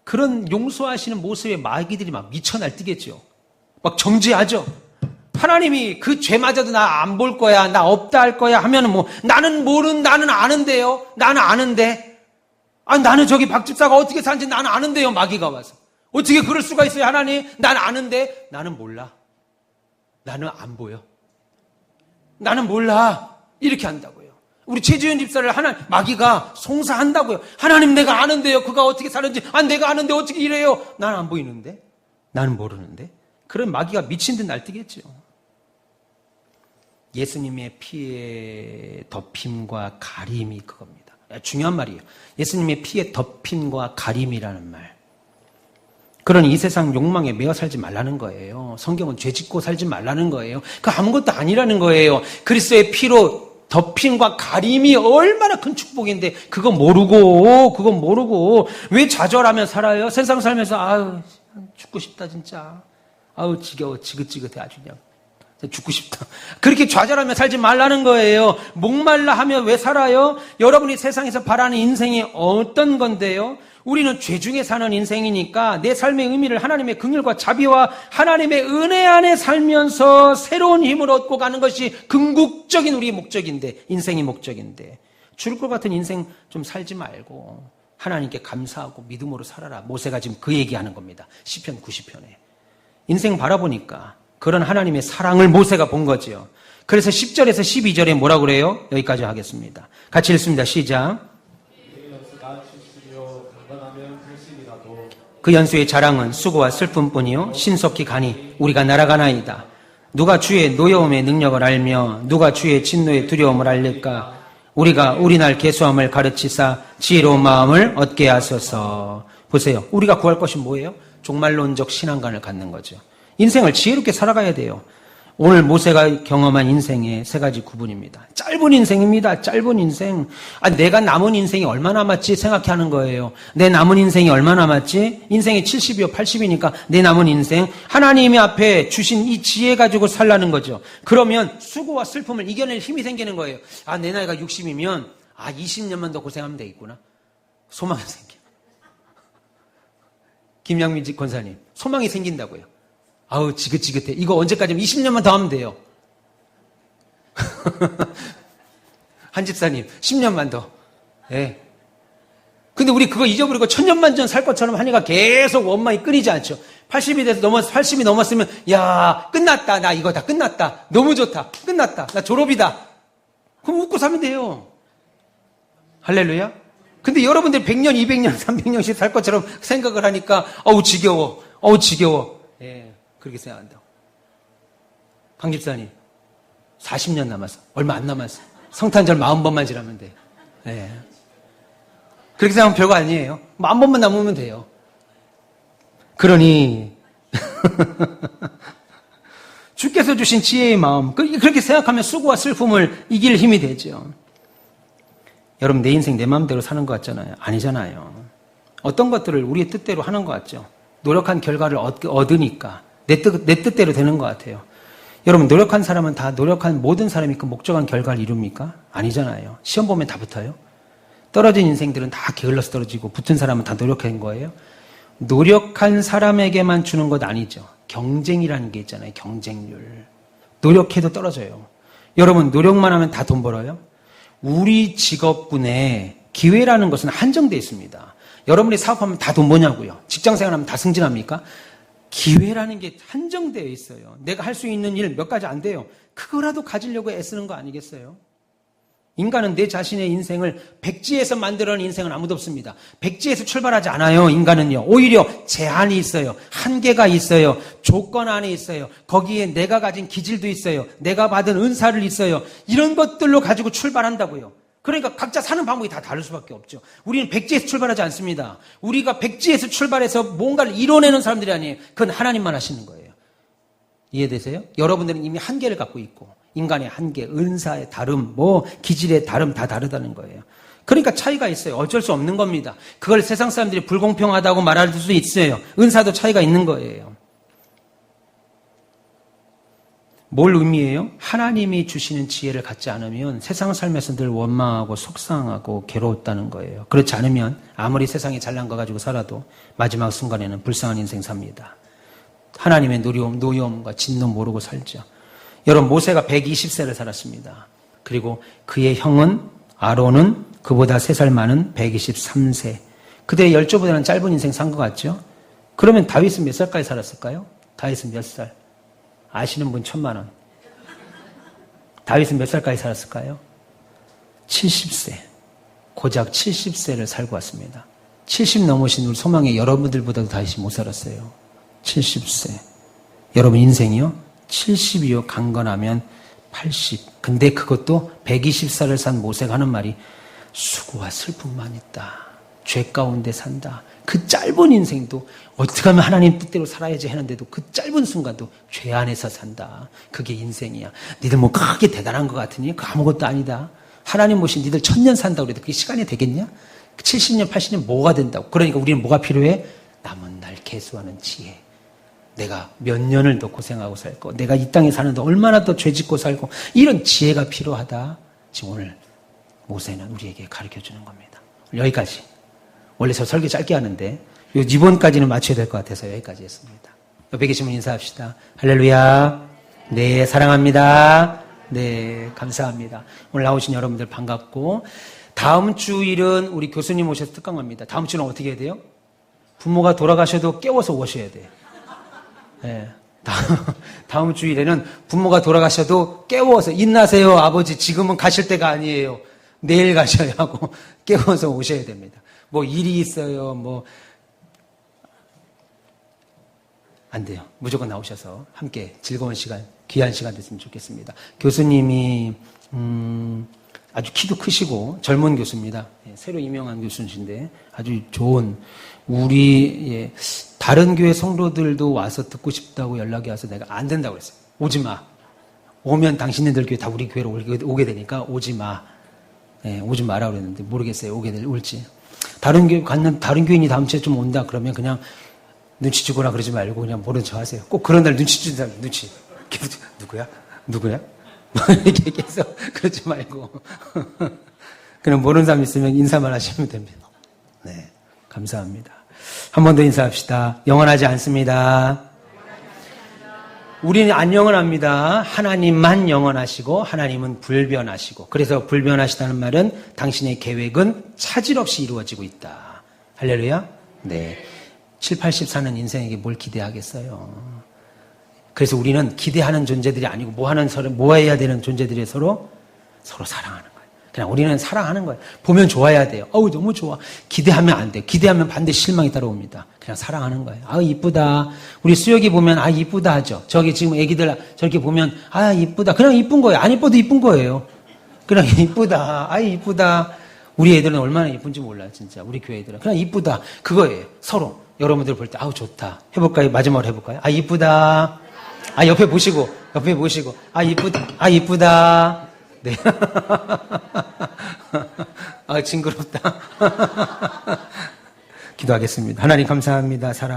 그런 용서하시는 모습에 마귀들이 막 미쳐 날뛰겠죠. 막 정죄하죠. 하나님이 그 죄마저도 나 안 볼 거야, 나 없다 할 거야 하면은 뭐, 나는 아는데요? 나는 아는데? 나는 저기 박 집사가 어떻게 사는지 나는 아는데요? 마귀가 와서. 어떻게 그럴 수가 있어요, 하나님? 나는 아는데? 나는 몰라. 나는 안 보여. 나는 몰라. 이렇게 한다고요. 우리 최지현 집사를 마귀가 송사한다고요. 하나님 내가 아는데요. 그가 어떻게 사는지. 내가 아는데 어떻게 이래요. 나는 안 보이는데. 나는 모르는데. 그런 마귀가 미친 듯 날뛰겠죠. 예수님의 피의 덮임과 가림이 그겁니다. 중요한 말이에요. 예수님의 피의 덮임과 가림이라는 말. 그러니 이 세상 욕망에 매여 살지 말라는 거예요. 성경은 죄 짓고 살지 말라는 거예요. 그 아무것도 아니라는 거예요. 그리스도의 피로 덮임과 가림이 얼마나 큰 축복인데 그거 모르고 왜 좌절하며 살아요? 세상 살면서 죽고 싶다 진짜. 지겨워 지긋지긋해 아주 그냥 죽고 싶다. 그렇게 좌절하며 살지 말라는 거예요. 목말라 하며 왜 살아요? 여러분이 세상에서 바라는 인생이 어떤 건데요? 우리는 죄 중에 사는 인생이니까 내 삶의 의미를 하나님의 긍휼과 자비와 하나님의 은혜 안에 살면서 새로운 힘을 얻고 가는 것이 궁극적인 우리의 목적인데, 인생의 목적인데, 죽을 것 같은 인생 좀 살지 말고 하나님께 감사하고 믿음으로 살아라. 모세가 지금 그 얘기하는 겁니다. 시편 90편에. 인생 바라보니까 그런 하나님의 사랑을 모세가 본 거지요. 그래서 10절에서 12절에 뭐라고 그래요? 여기까지 하겠습니다. 같이 읽습니다. 시작. 그 연수의 자랑은 수고와 슬픔뿐이요 신속히 가니 우리가 날아가나이다. 누가 주의 노여움의 능력을 알며 누가 주의 진노의 두려움을 알릴까? 우리가 우리 날 계수함을 가르치사 지혜로운 마음을 얻게 하소서. 보세요. 우리가 구할 것이 뭐예요? 종말론적 신앙관을 갖는 거죠. 인생을 지혜롭게 살아가야 돼요. 오늘 모세가 경험한 인생의 세 가지 구분입니다. 짧은 인생입니다. 짧은 인생. 내가 남은 인생이 얼마 남았지 생각하는 거예요. 내 남은 인생이 얼마 남았지? 인생이 70이요 80이니까 내 남은 인생. 하나님이 앞에 주신 이 지혜 가지고 살라는 거죠. 그러면 수고와 슬픔을 이겨낼 힘이 생기는 거예요. 내 나이가 60이면 20년만 더 고생하면 되겠구나. 소망이 생겨. 김양민 권사님, 소망이 생긴다고요. 지긋지긋해. 이거 언제까지면 20년만 더 하면 돼요. 한 집사님, 10년만 더. 예. 근데 우리 그거 잊어버리고 1000년만전 살 것처럼 하니까 계속 원망이 끊이지 않죠. 80이 넘었으면, 끝났다. 나 이거 다 끝났다. 너무 좋다. 끝났다. 나 졸업이다. 그럼 웃고 사면 돼요. 할렐루야? 근데 여러분들 100년, 200년, 300년씩 살 것처럼 생각을 하니까, 지겨워. 예. 그렇게 생각한다고. 강 집사님, 40년 남았어. 얼마 안 남았어. 성탄절 40번만 지나면 돼. 예. 그렇게 생각하면 별거 아니에요. 10번만 남으면 돼요. 그러니, 주께서 주신 지혜의 마음, 그렇게 생각하면 수고와 슬픔을 이길 힘이 되죠. 여러분, 내 인생 내 마음대로 사는 것 같잖아요. 아니잖아요. 어떤 것들을 우리의 뜻대로 하는 것 같죠. 노력한 결과를 얻으니까 내 뜻대로 되는 것 같아요. 여러분, 노력한 사람은 다 노력한 모든 사람이 그 목적한 결과를 이룹니까? 아니잖아요. 시험 보면 다 붙어요. 떨어진 인생들은 다 게을러서 떨어지고 붙은 사람은 다 노력한 거예요. 노력한 사람에게만 주는 것 아니죠. 경쟁이라는 게 있잖아요. 경쟁률. 노력해도 떨어져요. 여러분, 노력만 하면 다 돈 벌어요? 우리 직업군에 기회라는 것은 한정되어 있습니다. 여러분이 사업하면 다 돈 버냐고요? 직장생활하면 다 승진합니까? 기회라는 게 한정되어 있어요. 내가 할 수 있는 일 몇 가지 안 돼요. 그거라도 가지려고 애쓰는 거 아니겠어요? 인간은 내 자신의 인생을 백지에서 만들어낸 인생은 아무도 없습니다. 백지에서 출발하지 않아요. 인간은요. 오히려 제한이 있어요. 한계가 있어요. 조건 안에 있어요. 거기에 내가 가진 기질도 있어요. 내가 받은 은사를 있어요. 이런 것들로 가지고 출발한다고요. 그러니까 각자 사는 방법이 다 다를 수밖에 없죠. 우리는 백지에서 출발하지 않습니다. 우리가 백지에서 출발해서 뭔가를 이뤄내는 사람들이 아니에요. 그건 하나님만 하시는 거예요. 이해되세요? 여러분들은 이미 한계를 갖고 있고 인간의 한계, 은사의 다름, 기질의 다름 다 다르다는 거예요. 그러니까 차이가 있어요. 어쩔 수 없는 겁니다. 그걸 세상 사람들이 불공평하다고 말할 수 있어요. 은사도 차이가 있는 거예요. 뭘 의미해요? 하나님이 주시는 지혜를 갖지 않으면 세상 삶에서 늘 원망하고 속상하고 괴로웠다는 거예요. 그렇지 않으면 아무리 세상에 잘난 거 가지고 살아도 마지막 순간에는 불쌍한 인생 삽니다. 하나님의 노여움과 진노 모르고 살죠. 여러분, 모세가 120세를 살았습니다. 그리고 그의 형은 아론은 그보다 3살 많은 123세. 그대의 열조보다는 짧은 인생 산 것 같죠? 그러면 다윗은 몇 살까지 살았을까요? 다윗은 몇 살? 아시는 분 1000만 원. 다윗은 몇 살까지 살았을까요? 70세. 고작 70세를 살고 왔습니다. 70 넘으신 우리 소망의 여러분들보다도 다윗이 못 살았어요. 70세. 여러분 인생이요? 70이요. 강건하면 80. 근데 그것도 120살을 산 모세가 하는 말이 수고와 슬픔만 있다. 죄 가운데 산다. 그 짧은 인생도 어떻게 하면 하나님 뜻대로 살아야지 하는데도 그 짧은 순간도 죄 안에서 산다. 그게 인생이야. 니들 뭐 크게 대단한 것 같으니? 그 아무것도 아니다. 하나님 모신 니들 1000년 산다고 그래도 그게 시간이 되겠냐? 70년, 80년 뭐가 된다고. 그러니까 우리는 뭐가 필요해? 남은 날 계수하는 지혜. 내가 몇 년을 더 고생하고 살고 내가 이 땅에 사는데 얼마나 더 죄짓고 살고 이런 지혜가 필요하다. 지금 오늘 모세는 우리에게 가르쳐주는 겁니다. 여기까지. 원래 저 설교 짧게 하는데 이번까지는 맞춰야 될 것 같아서 여기까지 했습니다. 옆에 계신 분 인사합시다. 할렐루야. 네, 사랑합니다. 네, 감사합니다. 오늘 나오신 여러분들 반갑고 다음 주일은 우리 교수님 오셔서 특강합니다. 다음 주는 어떻게 해야 돼요? 부모가 돌아가셔도 깨워서 오셔야 돼요. 네. 다음 주일에는 부모가 돌아가셔도 깨워서 인나세요 아버지 지금은 가실 때가 아니에요. 내일 가셔야 하고 깨워서 오셔야 됩니다. 뭐 일이 있어요. 안 돼요. 무조건 나오셔서 함께 즐거운 시간, 귀한 시간 됐으면 좋겠습니다. 교수님이 아주 키도 크시고 젊은 교수입니다. 새로 임명한 교수신데 아주 좋은 우리 다른 교회 성도들도 와서 듣고 싶다고 연락이 와서 내가 안 된다고 그랬어요. 오지 마. 오면 당신네들 교회 다 우리 교회로 오게 되니까 오지 마. 오지 마라 그랬는데 모르겠어요. 올지. 다른 교인이 다음 주에 좀 온다 그러면 그냥 눈치 주거나 그러지 말고 그냥 모른 척 하세요. 꼭 그런 날 눈치 주는 사람 눈치. 누구야? 이렇게 계속 그러지 말고 그냥 모르는 사람 있으면 인사만 하시면 됩니다. 네, 감사합니다. 한 번 더 인사합시다. 영원하지 않습니다. 우리는 안 영원합니다. 하나님만 영원하시고 하나님은 불변하시고 그래서 불변하시다는 말은 당신의 계획은 차질 없이 이루어지고 있다. 할렐루야. 네, 7, 80 사는 인생에게 뭘 기대하겠어요. 그래서 우리는 기대하는 존재들이 아니고 뭐 해야 되는 존재들이 서로 사랑하는 거예요. 그냥 우리는 사랑하는 거예요. 보면 좋아야 돼요. 어우, 너무 좋아. 기대하면 안 돼요. 기대하면 반드시 실망이 따라옵니다. 그냥 사랑하는 거예요. 아, 이쁘다. 우리 수혁이 보면, 아, 이쁘다 하죠. 저기 지금 애기들 저렇게 보면, 아, 이쁘다. 그냥 이쁜 거예요. 안 이뻐도 이쁜 거예요. 그냥 이쁘다. 아, 이쁘다. 우리 애들은 얼마나 이쁜지 몰라요, 진짜. 우리 교회 애들은. 그냥 이쁘다. 그거예요. 서로. 여러분들 볼 때, 아우, 좋다. 해볼까요? 마지막으로 해볼까요? 아, 이쁘다. 아, 옆에 보시고. 아, 이쁘다. 네. 아, 징그럽다. 기도하겠습니다. 하나님 감사합니다. 사랑.